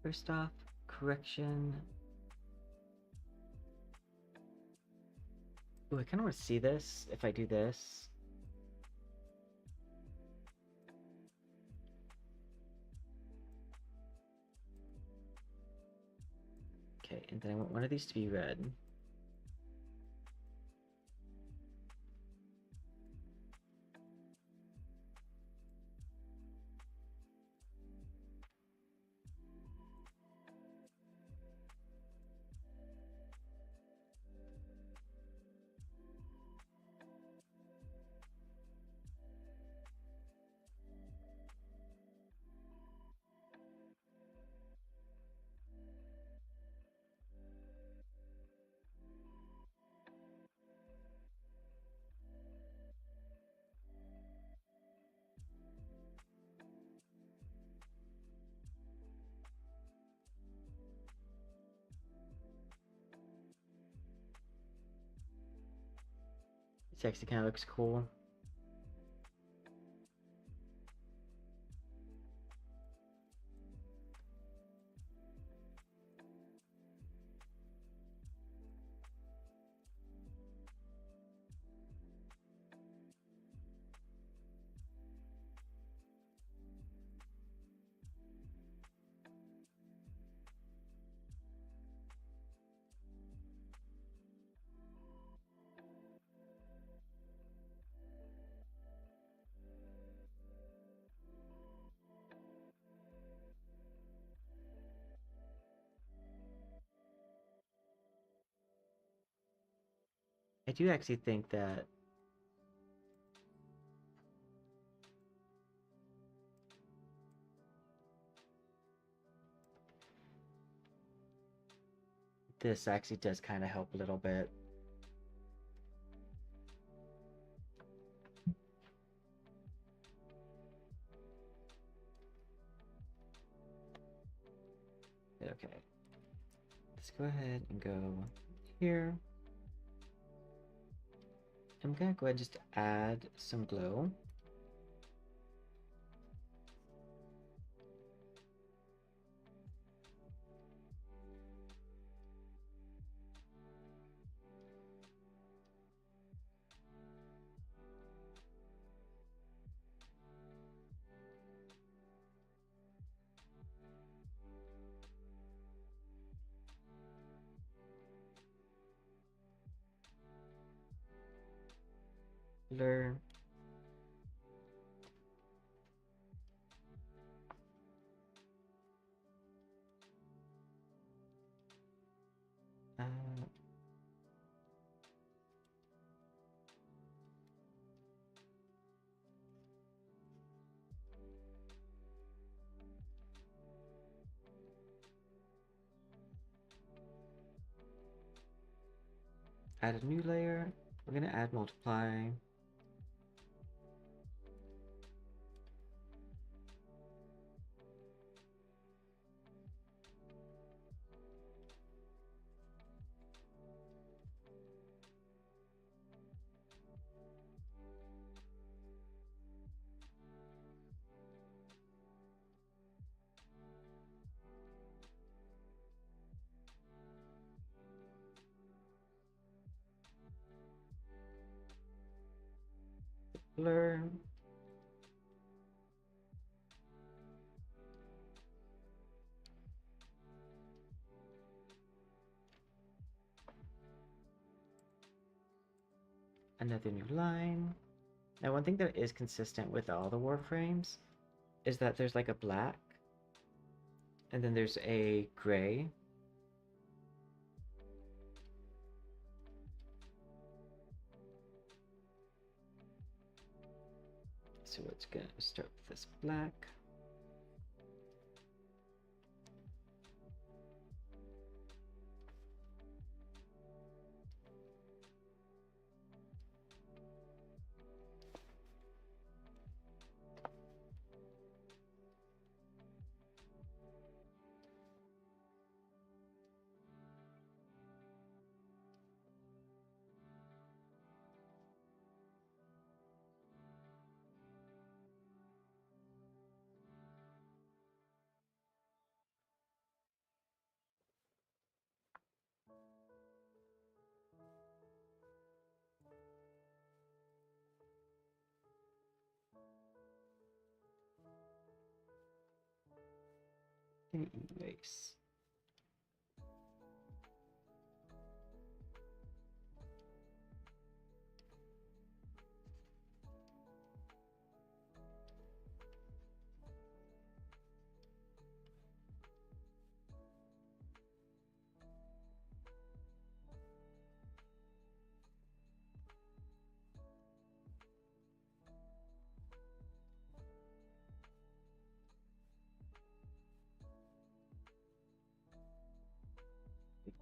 Speaker 1: First off, correction. Ooh, I kind of want to see this if I do this. Okay, and then I want one of these to be red. This actually kind of looks cool. I do actually think that this actually does kind of help a little bit. Okay. Let's go ahead and go here. I'm gonna go ahead and just add some glow. Blur. Uh, add a new layer. We're gonna add multiply. Blur. Another new line. Now, one thing that is consistent with all the warframes is that there's like a black, and then there's a gray. So it's gonna start with this black. Anyways.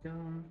Speaker 1: There we go.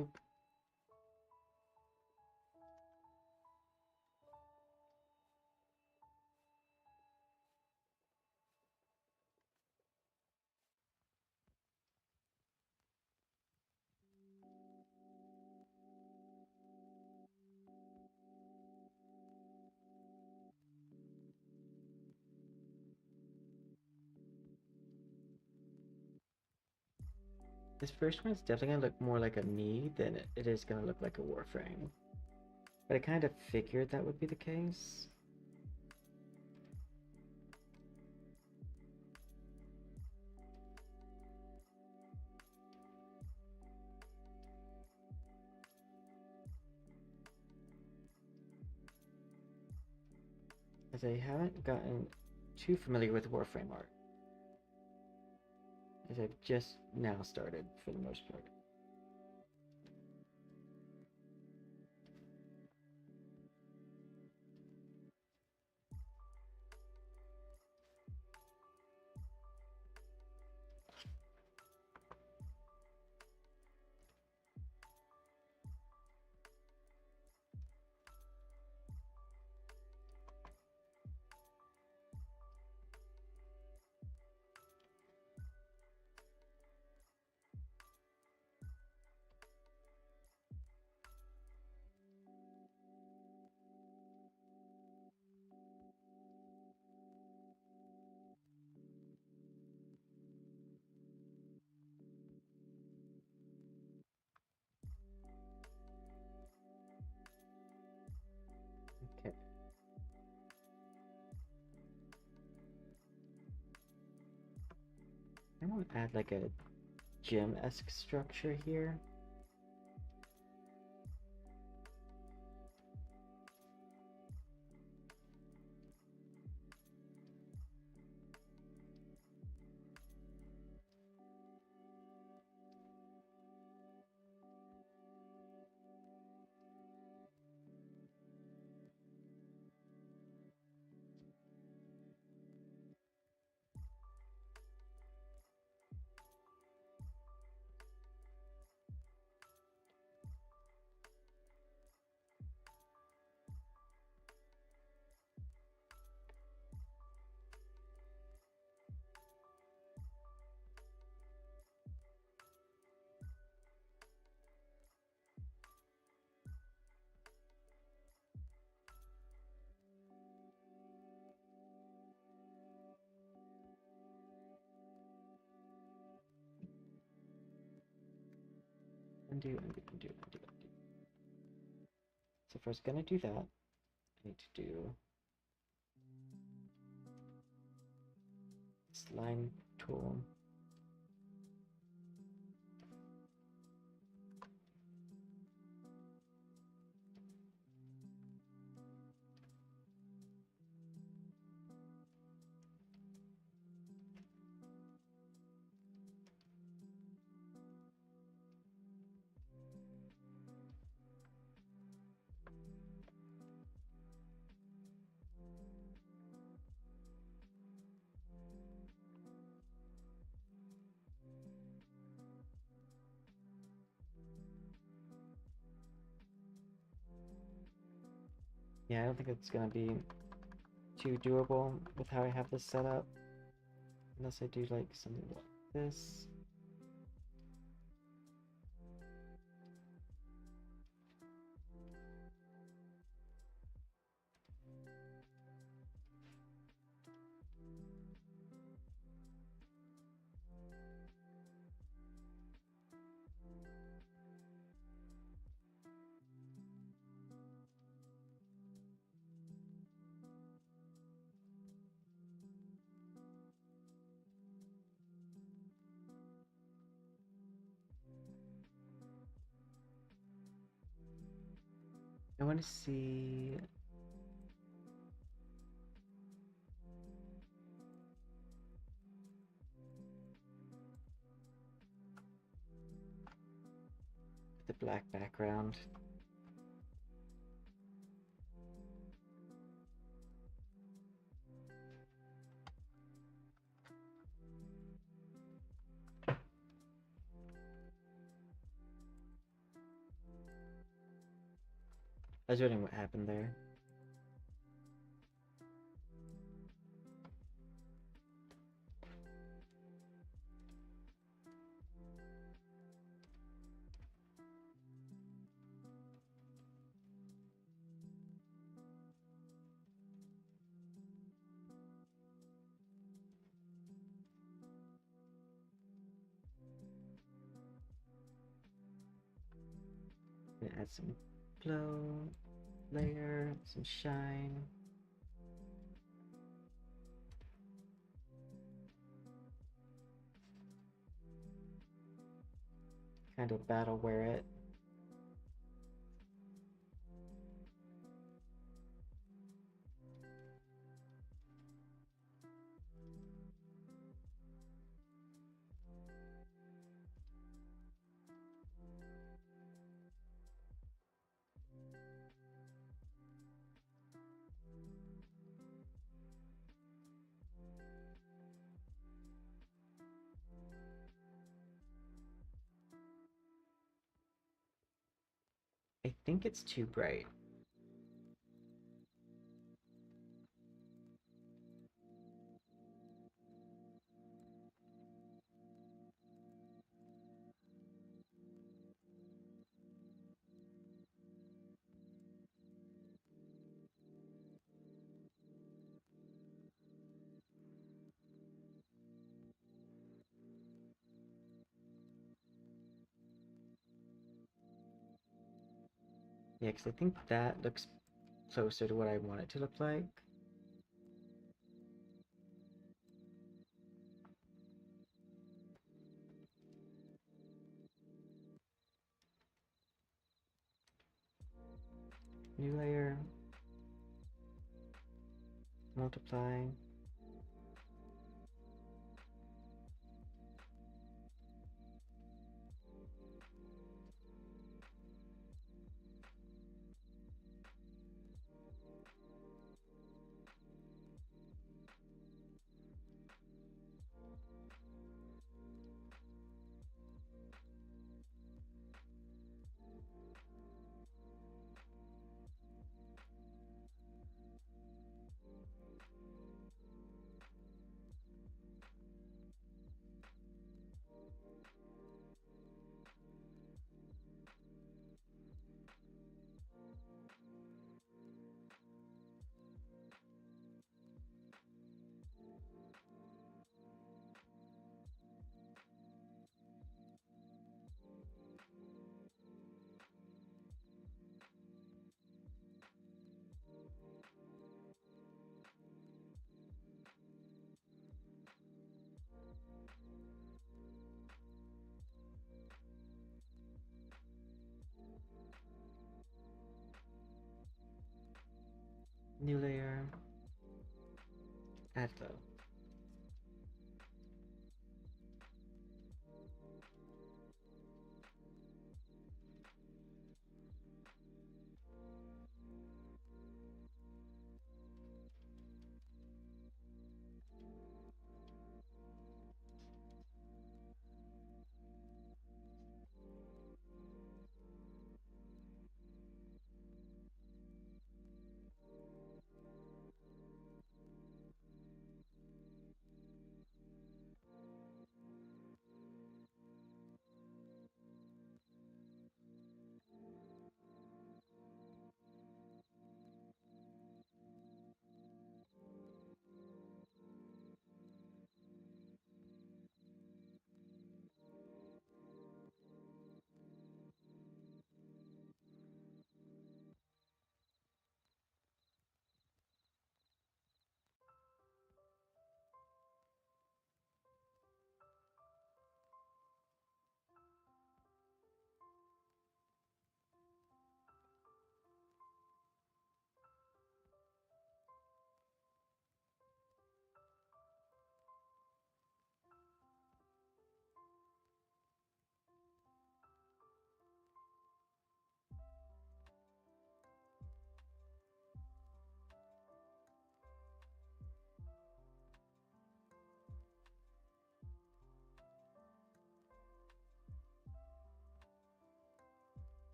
Speaker 1: Oop. This first one's definitely gonna look more like a me than it is gonna look like a Warframe. But I kind of figured that would be the case. As I haven't gotten too familiar with Warframe art. As I've just now started for the most part. Okay. I want to add like a gym-esque structure here. Undo, undo, undo, undo, undo. So first gonna do that. I need to do this line tool. Yeah, I don't think it's gonna be too doable with how I have this set up. Unless I do like something like this. I want to see the black background. I was wondering what happened there. Gonna add some glow, layer, some shine. Kind of battle wear it. I think it's too bright. Yeah, because I think that looks closer to what I want it to look like. New layer. Multiply. New layer. Add glow.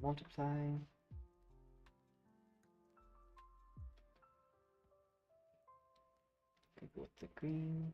Speaker 1: Multiply. Go with the green.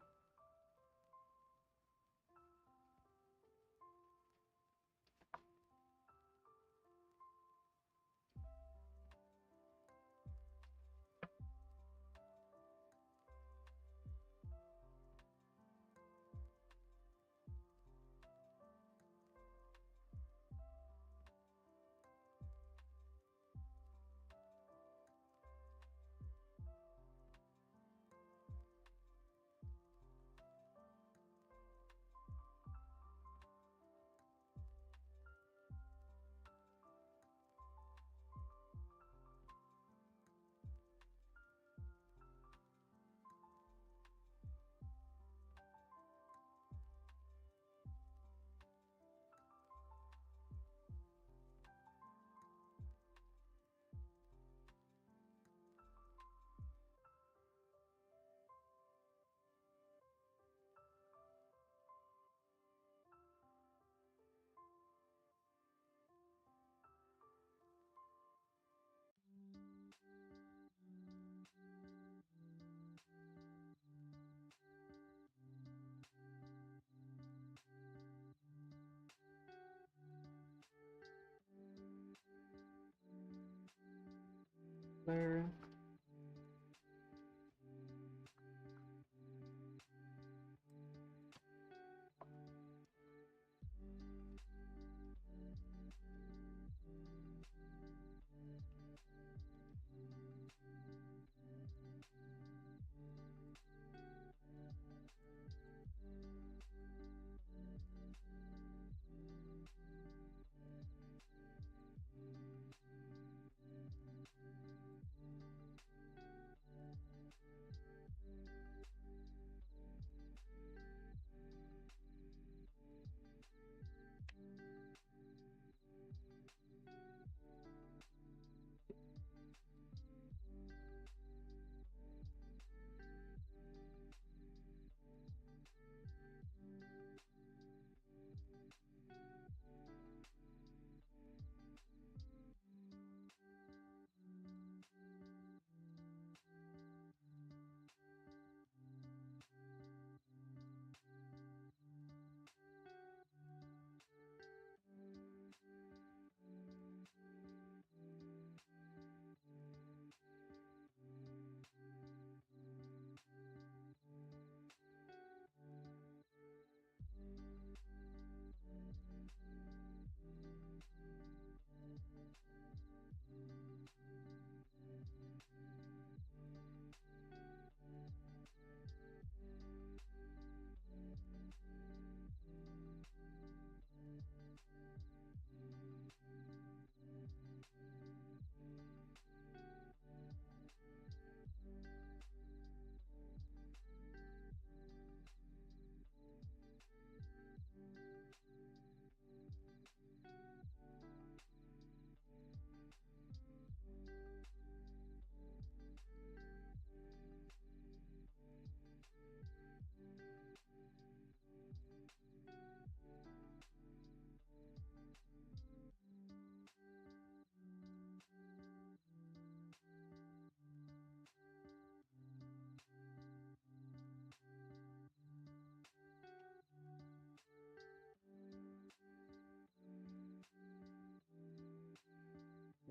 Speaker 1: Blur.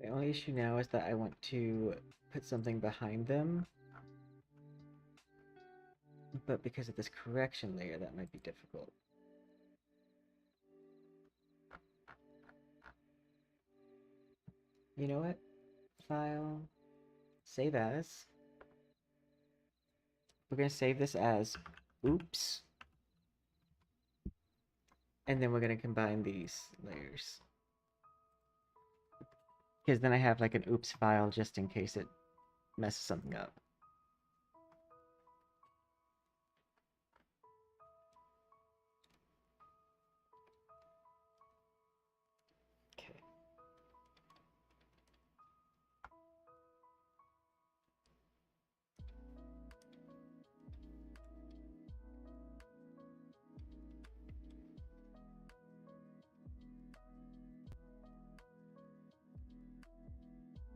Speaker 1: The only issue now is that I want to put something behind them, but because of this correction layer, that might be difficult. You know what? File, save as. We're going to save this as oops. And then we're going to combine these layers. Because then I have like an oops file just in case it messes something up. Okay.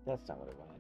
Speaker 1: That's not what I wanted.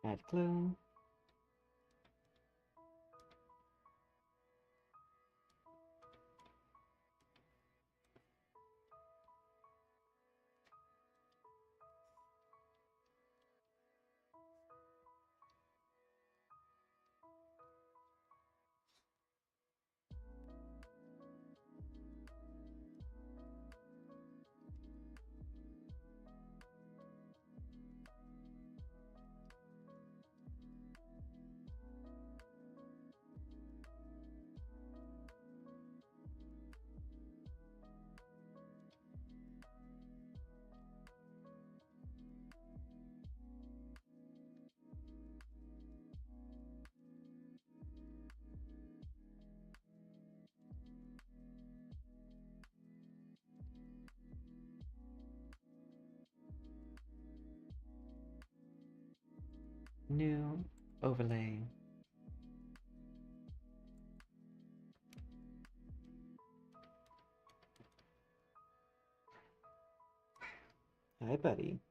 Speaker 1: Add clone. New overlay. Hi, buddy.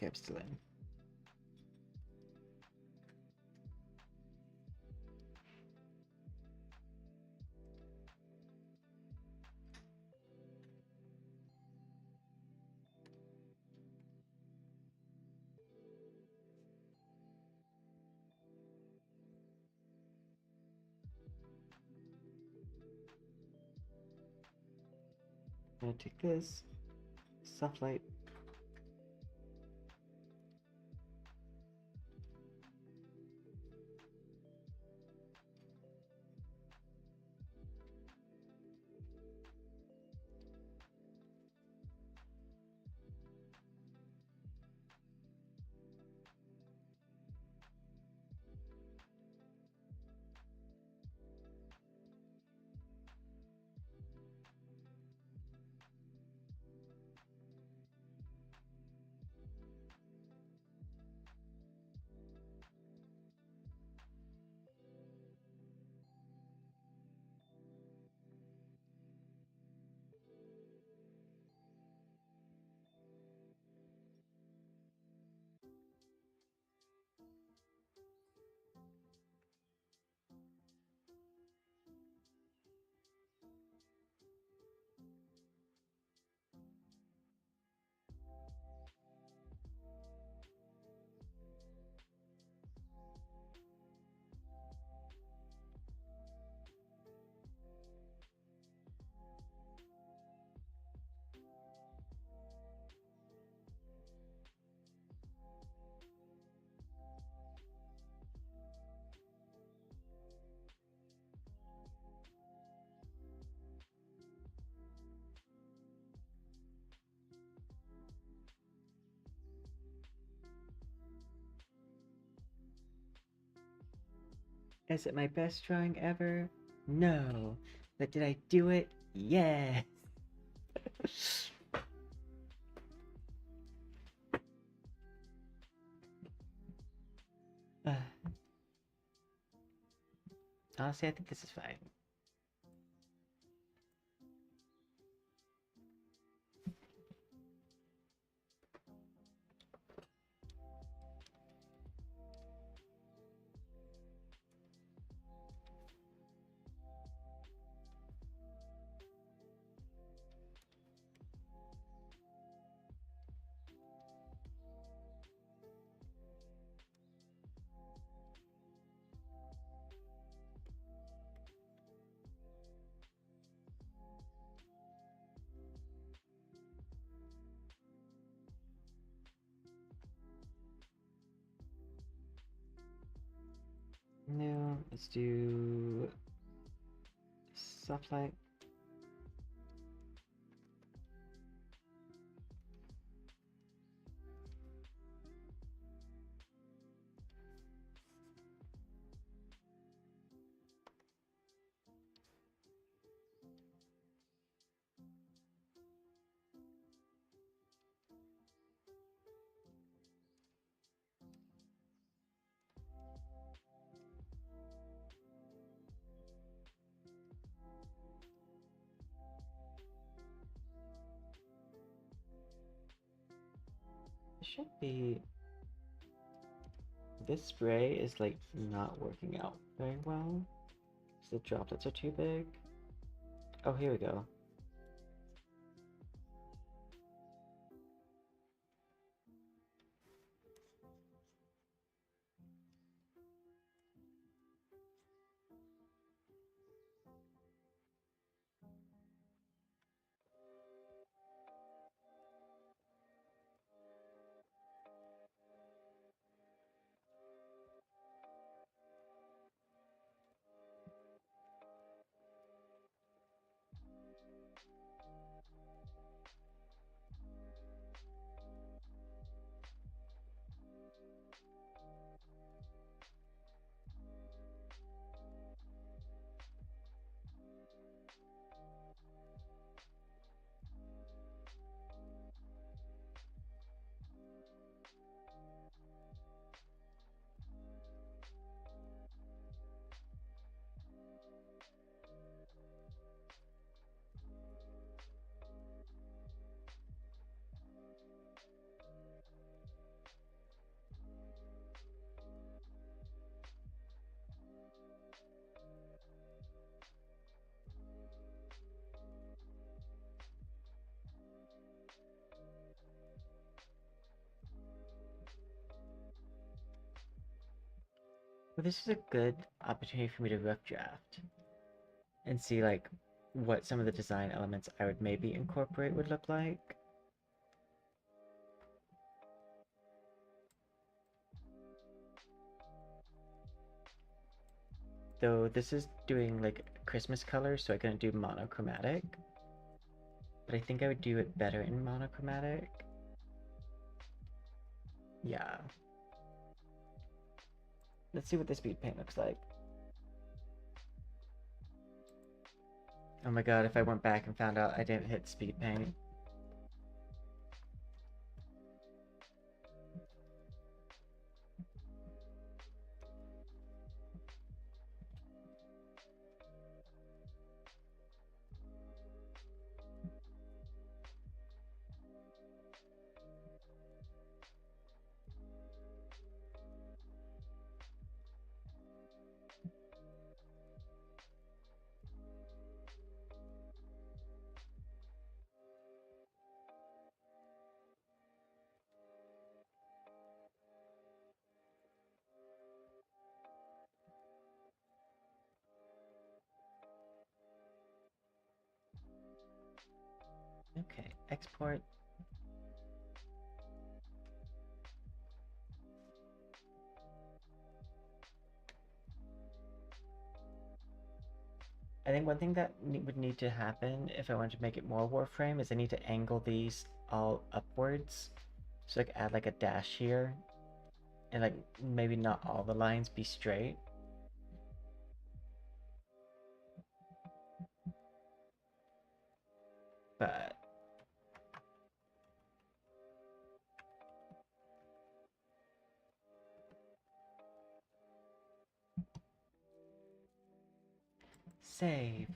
Speaker 1: I'm still in. I'm gonna take this soft light. Is it my best drawing ever? No. But did I do it? Yes. Honestly, I think this is fine. No, let's do soft light. It should be. This spray is like not working out very well. So the droplets are too big. Oh, here we go. Well, this is a good opportunity for me to rough draft and see like what some of the design elements I would maybe incorporate would look like. Though this is doing like Christmas colors, so I couldn't do monochromatic. But I think I would do it better in monochromatic. Yeah. Let's see what the speed paint looks like. Oh my god, if I went back and found out I didn't hit speed paint. Okay, export. I think one thing that would need to happen if I want to make it more Warframe is I need to angle these all upwards. So like add like a dash here. And like maybe not all the lines be straight. But save.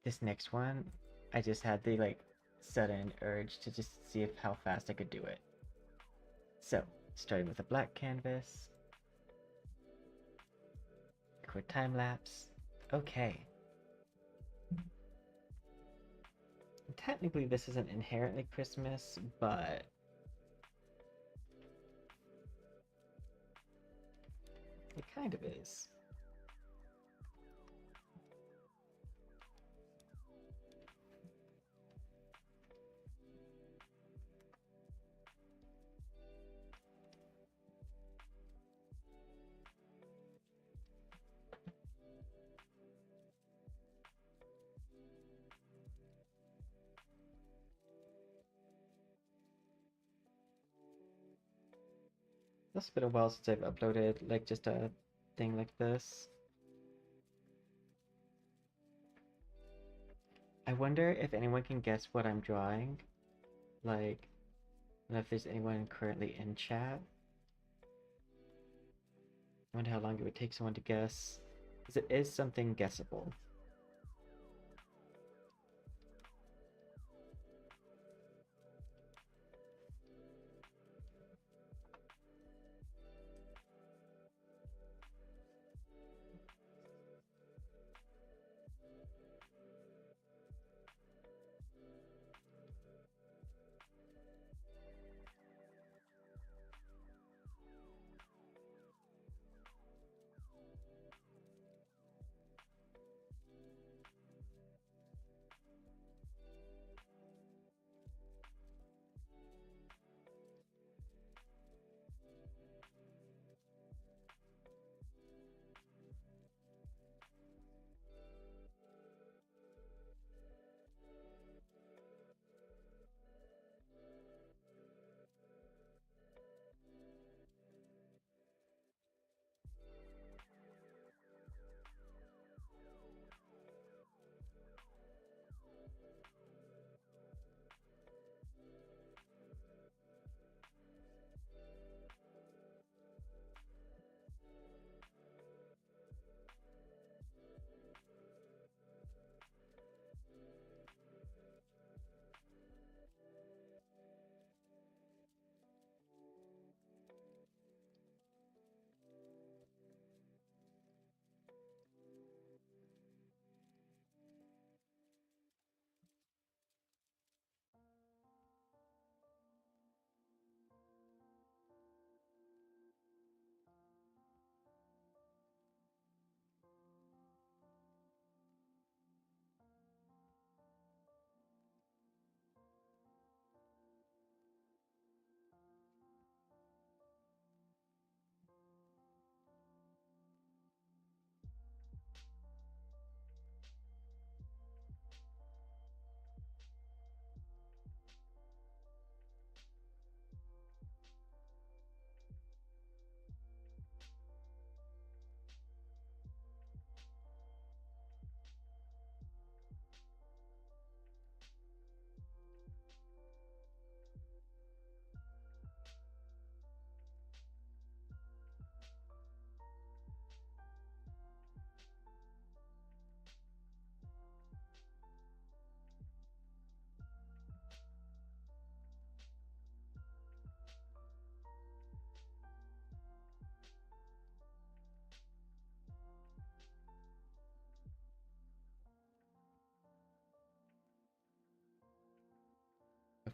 Speaker 1: This next one, I just had the like sudden urge to just see if how fast I could do it. So, starting with a black canvas, quick time lapse. Okay. Technically, this isn't inherently Christmas, but it kind of is. It's been a while since I've uploaded like just a thing like this. I wonder if anyone can guess what I'm drawing. Like, I don't know if there's anyone currently in chat. I wonder how long it would take someone to guess. Because it is something guessable.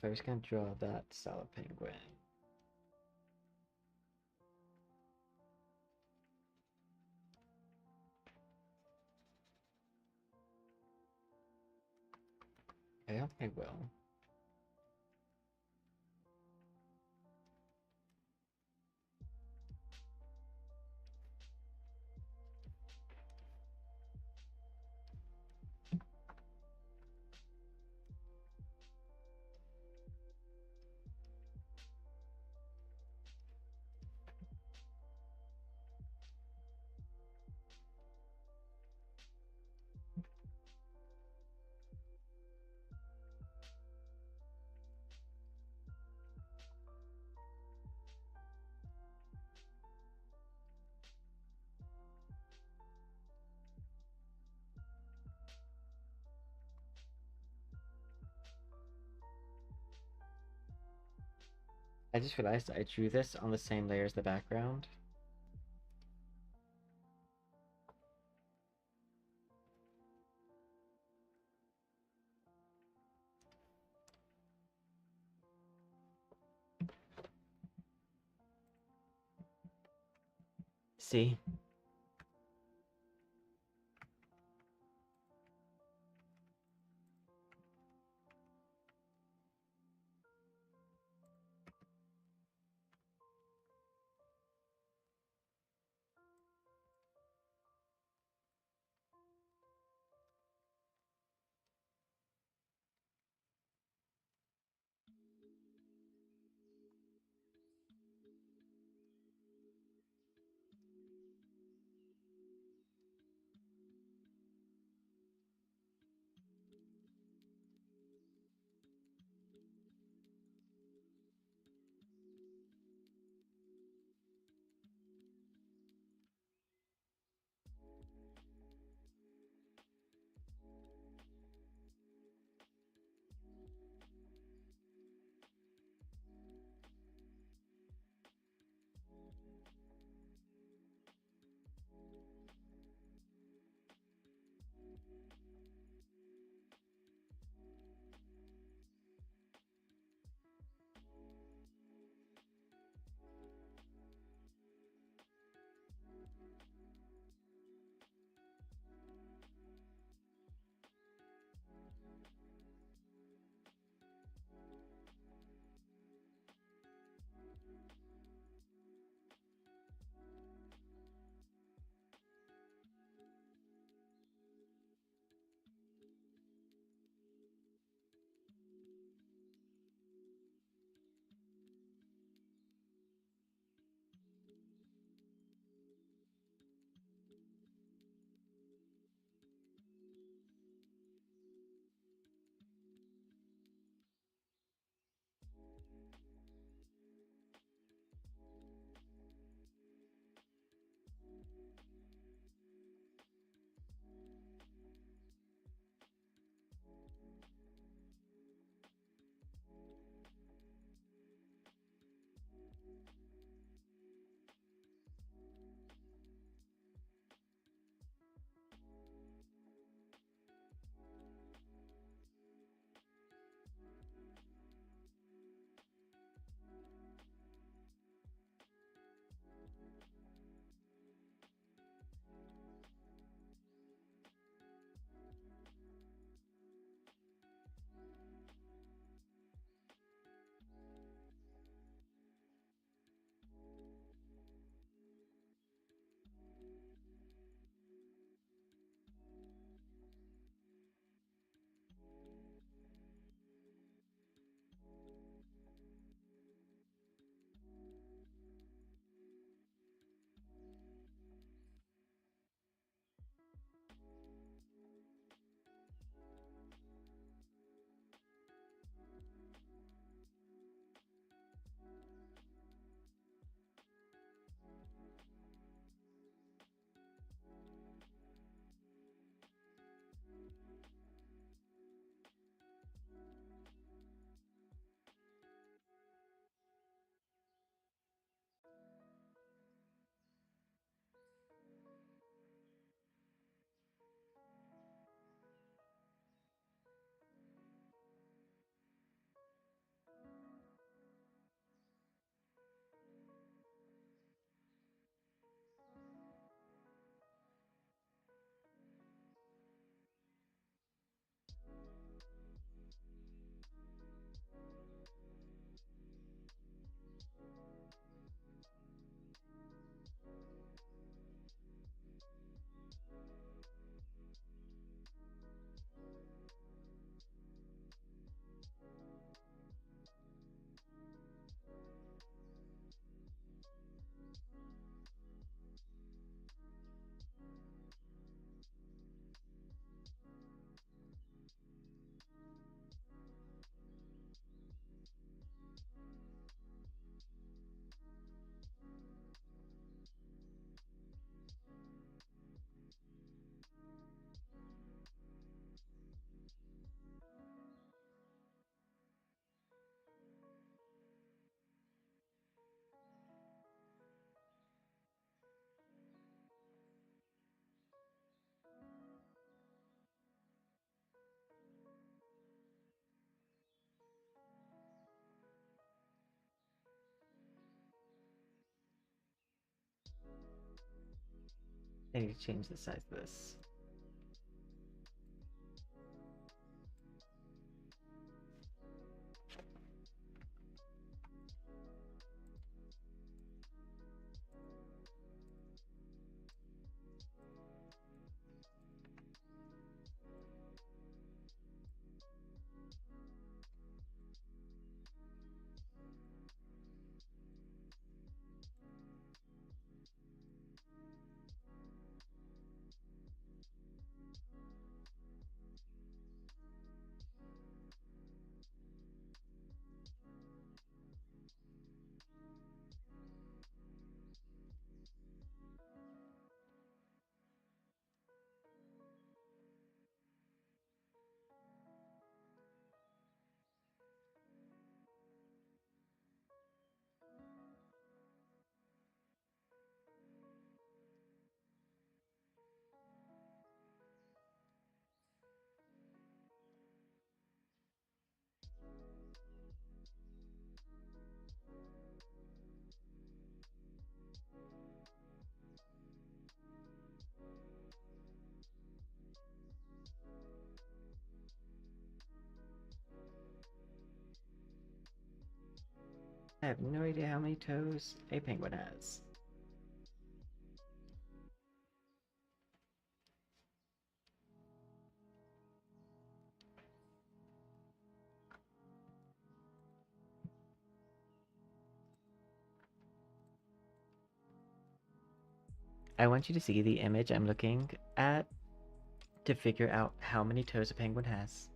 Speaker 1: First gonna draw that salad penguin. Yeah, I will. I just realized I drew this on the same layer as the background. See? I need to change the size of this. I have no idea how many toes a penguin has. I want you to see the image I'm looking at to figure out how many toes a penguin has.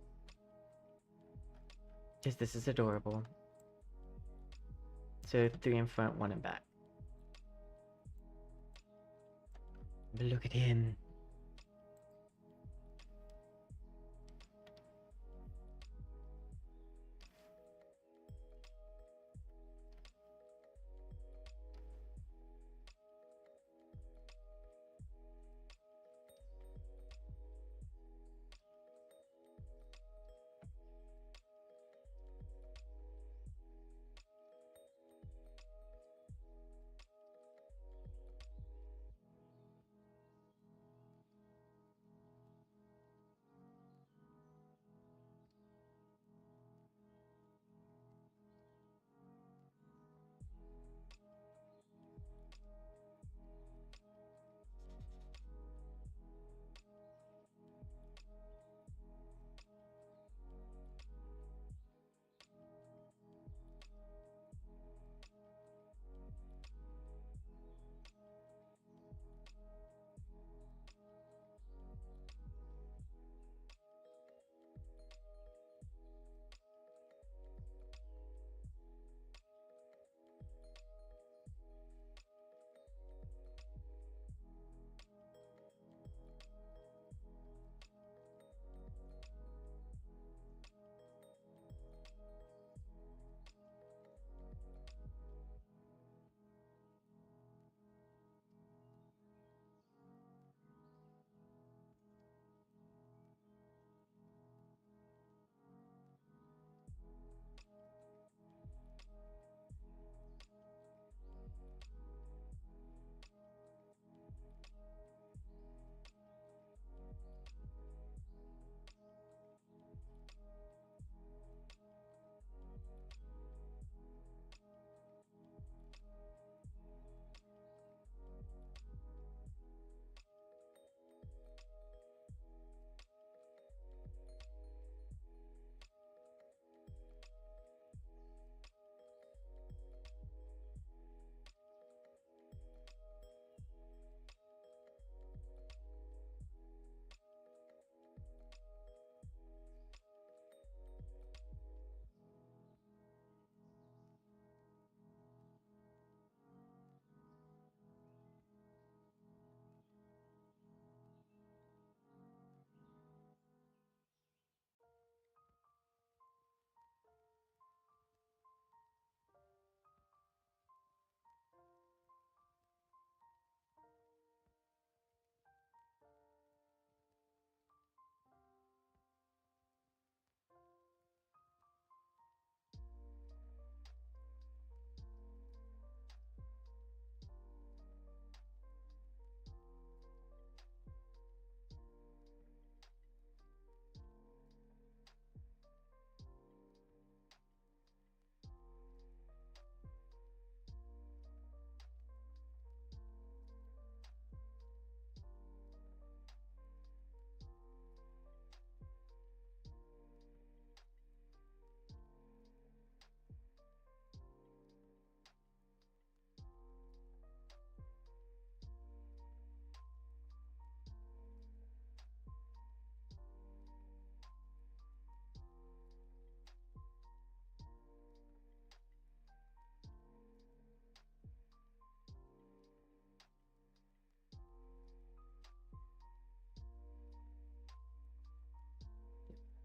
Speaker 1: Because this is adorable. So 3 in front, 1 in back. But look at him.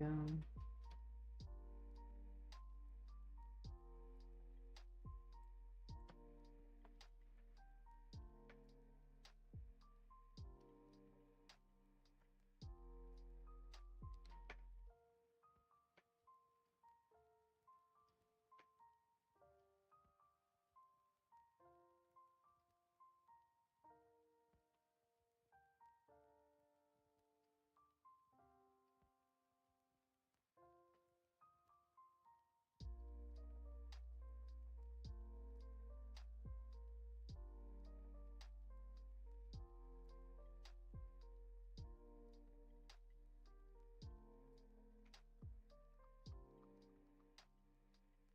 Speaker 1: go.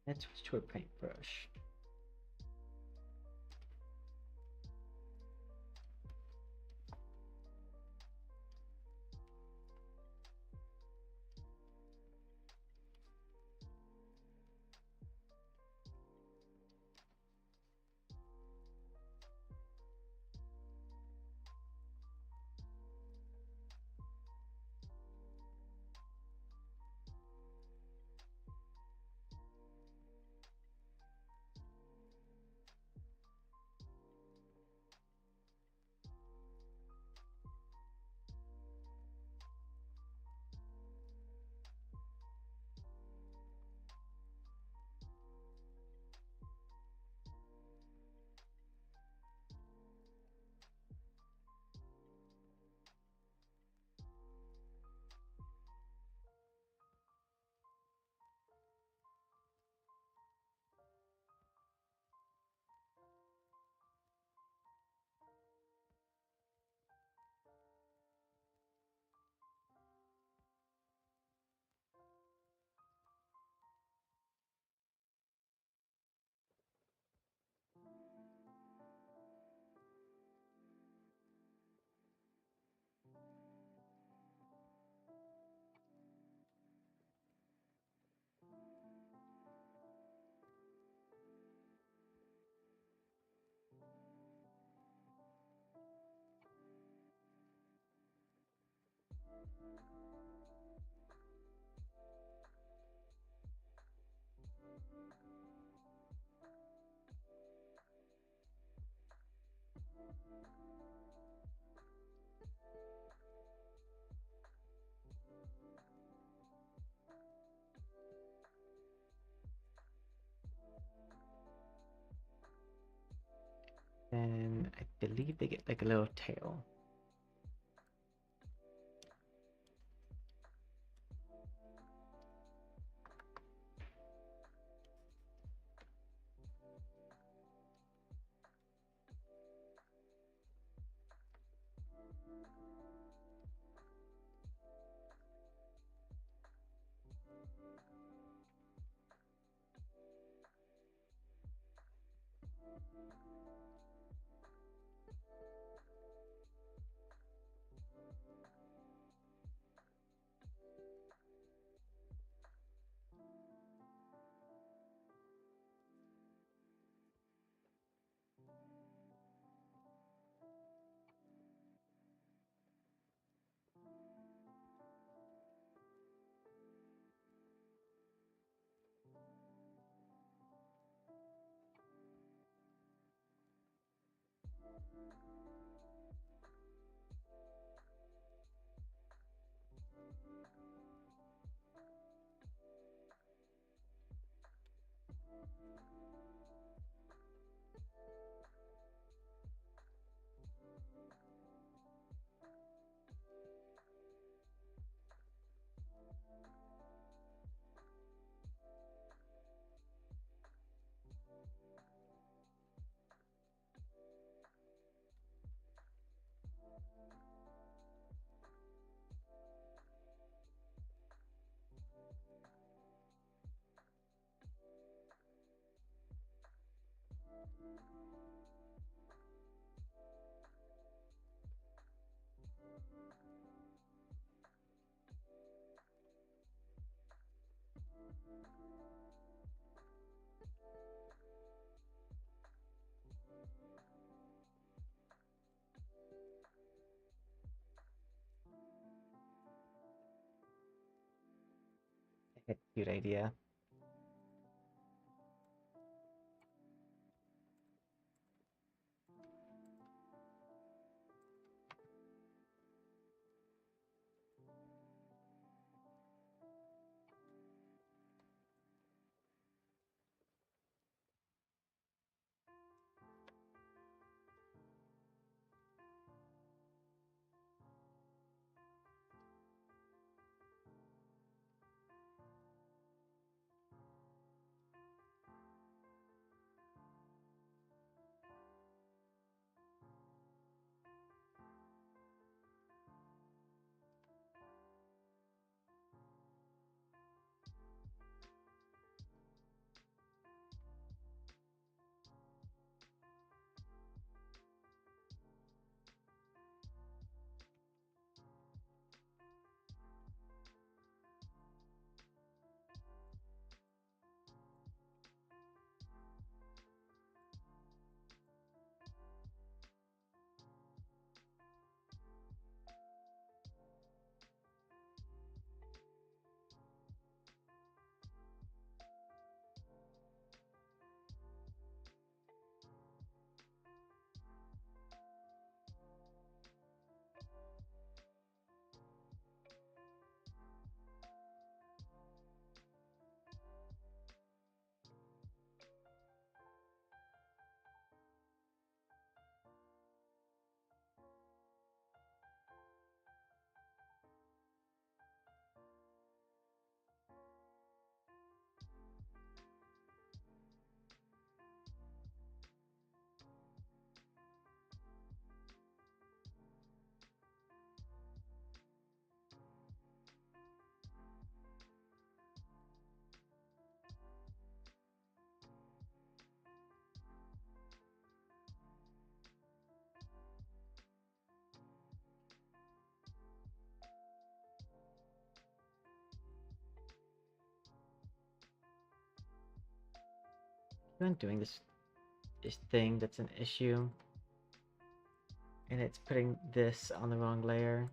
Speaker 1: Let's switch to a paintbrush. And I believe they get like a little tail. a cute idea. I'm doing this thing that's an issue, and it's putting this on the wrong layer.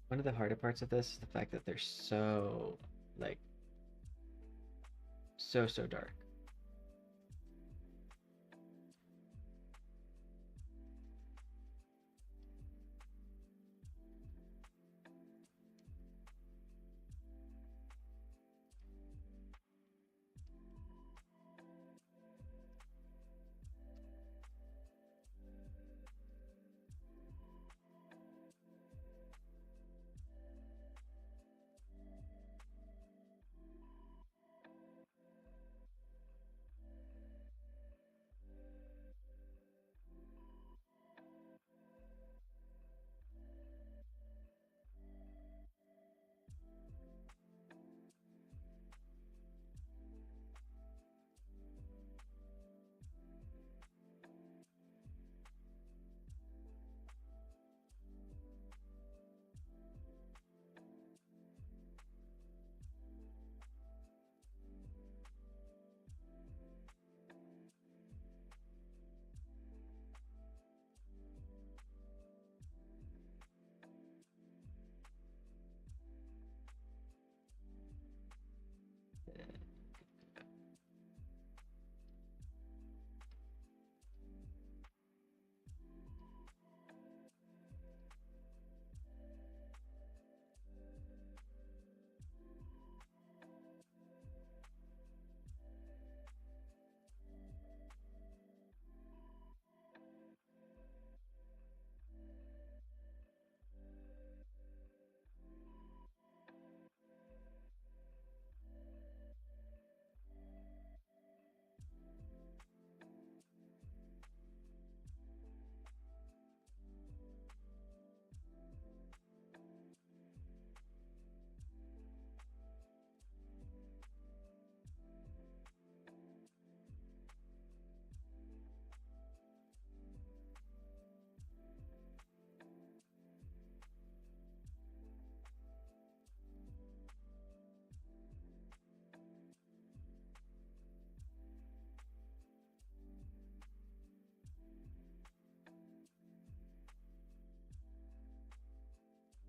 Speaker 1: One of the harder parts of this is the fact that they're so, like, so dark.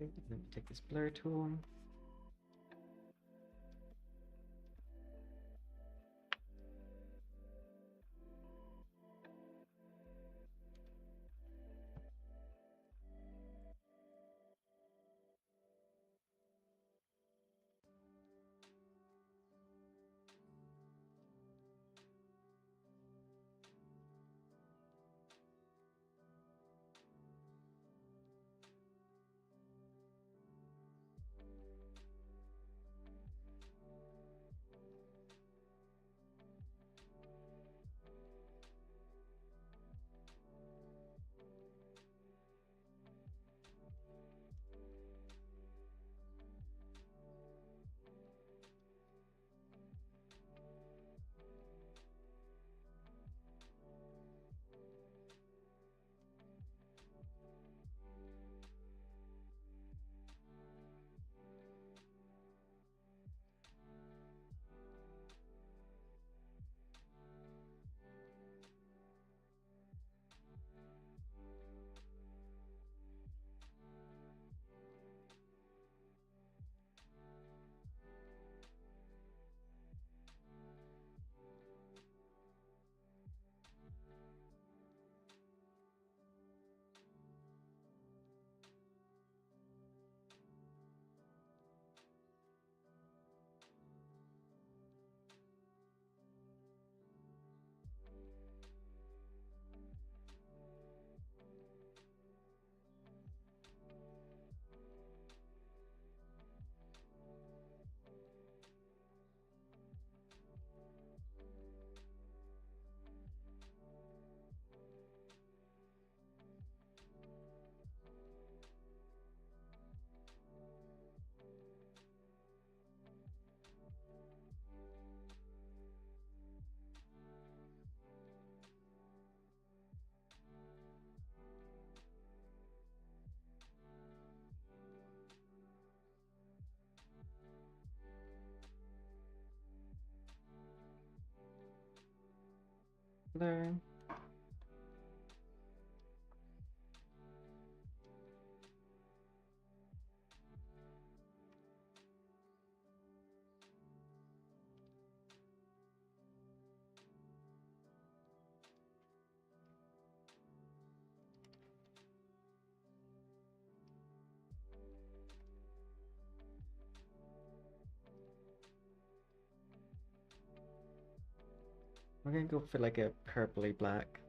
Speaker 1: Okay, and then take this blur tool. Blur. We're gonna go for like a purpley black.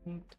Speaker 1: Right.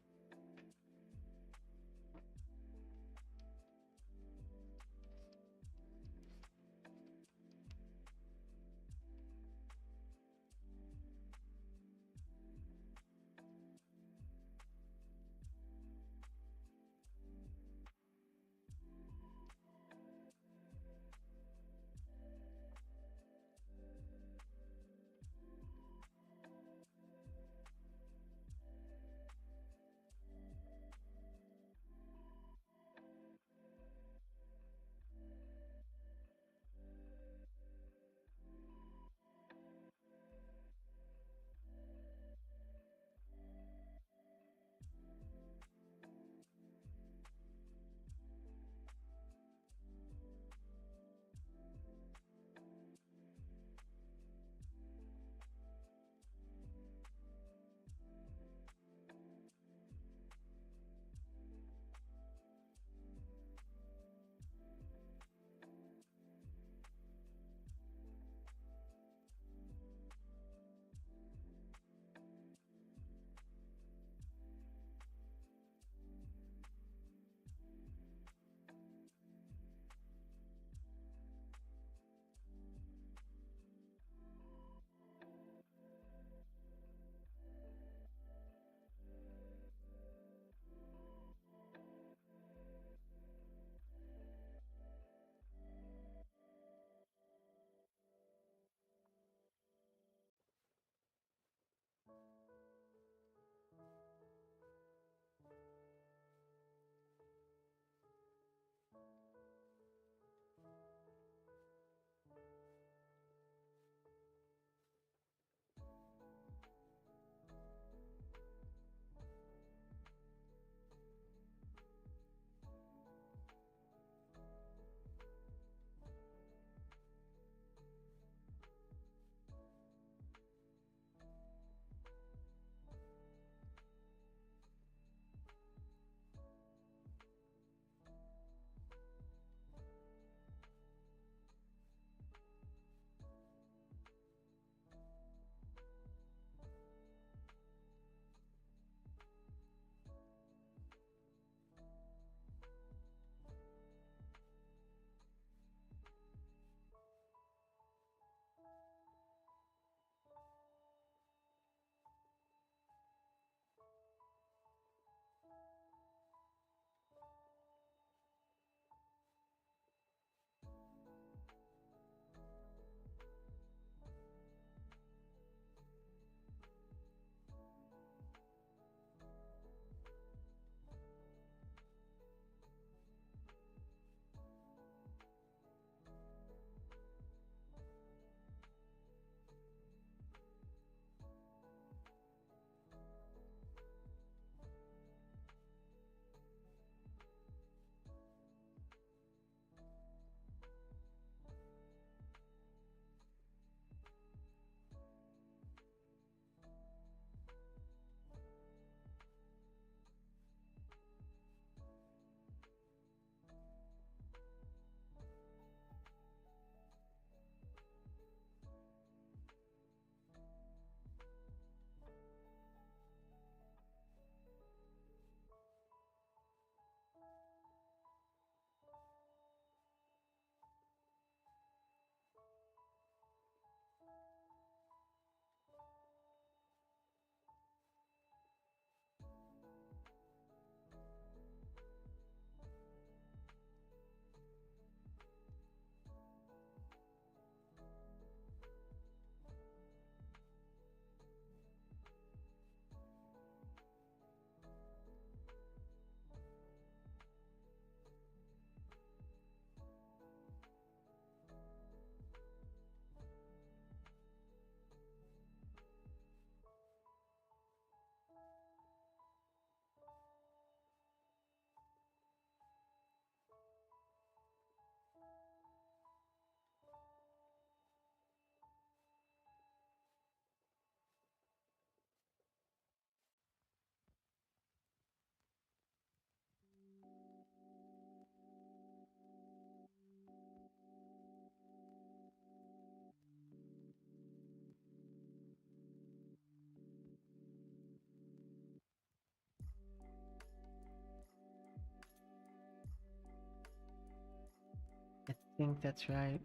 Speaker 1: think that's right.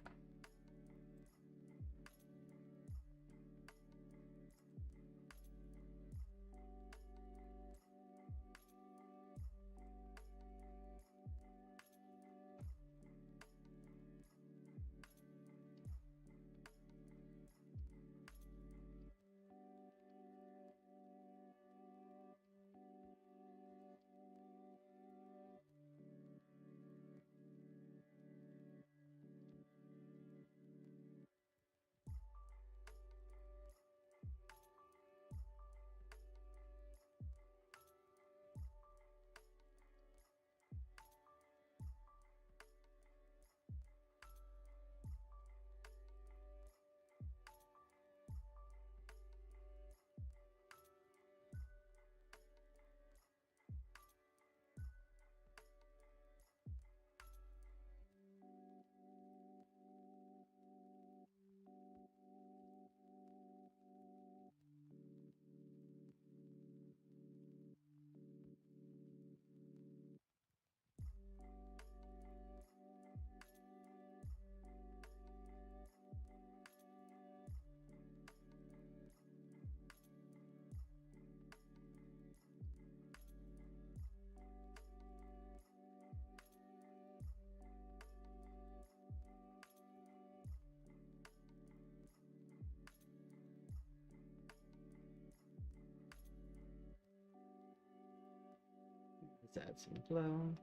Speaker 1: Let's add some glow.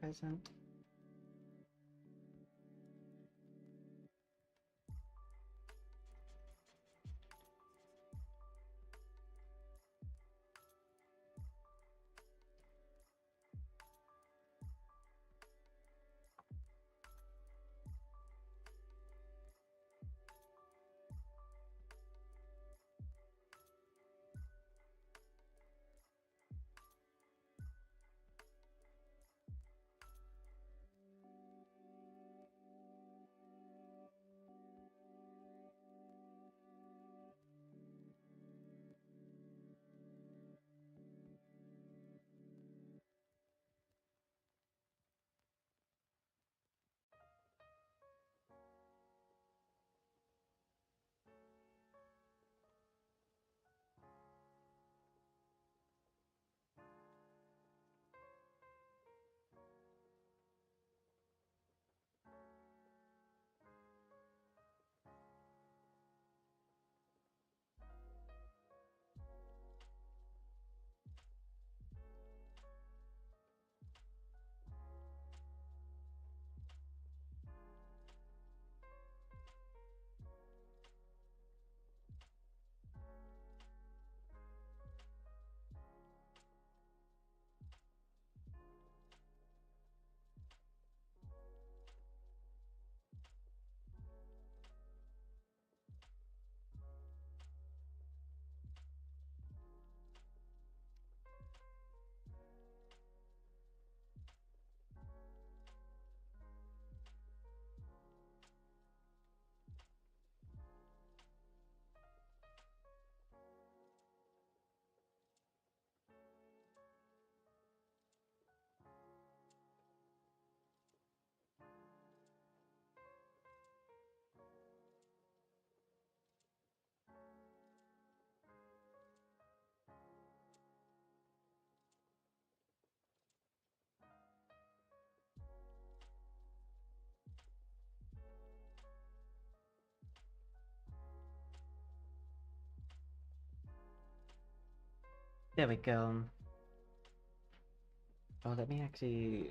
Speaker 1: Present. There we go. Oh, let me actually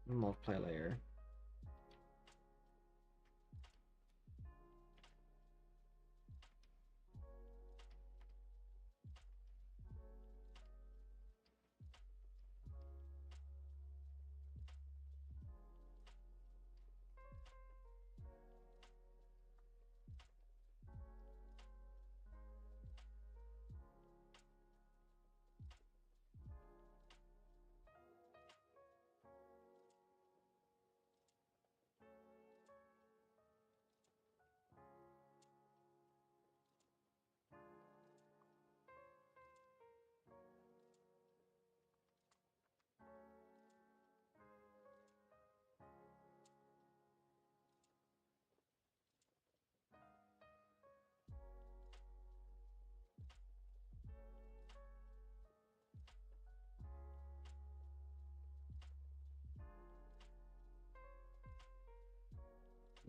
Speaker 1: multiply layer.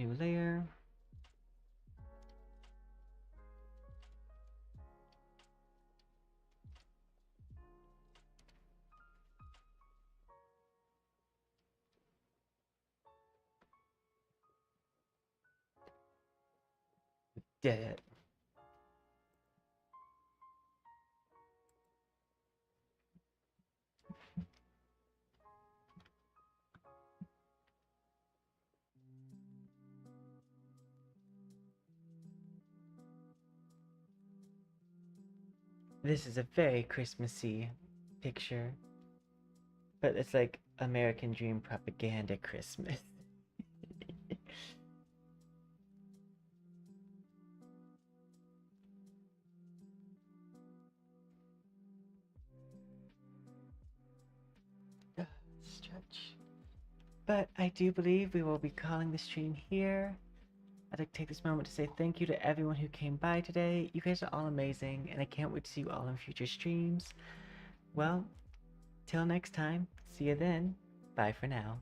Speaker 1: New layer. Did it. This is a very Christmassy picture, but it's like American Dream propaganda Christmas. Stretch. But I do believe we will be calling the stream here. I'd like to take this moment to say thank you to everyone who came by today. You guys are all amazing, and I can't wait to see you all in future streams. Well, till next time, see you then. Bye for now.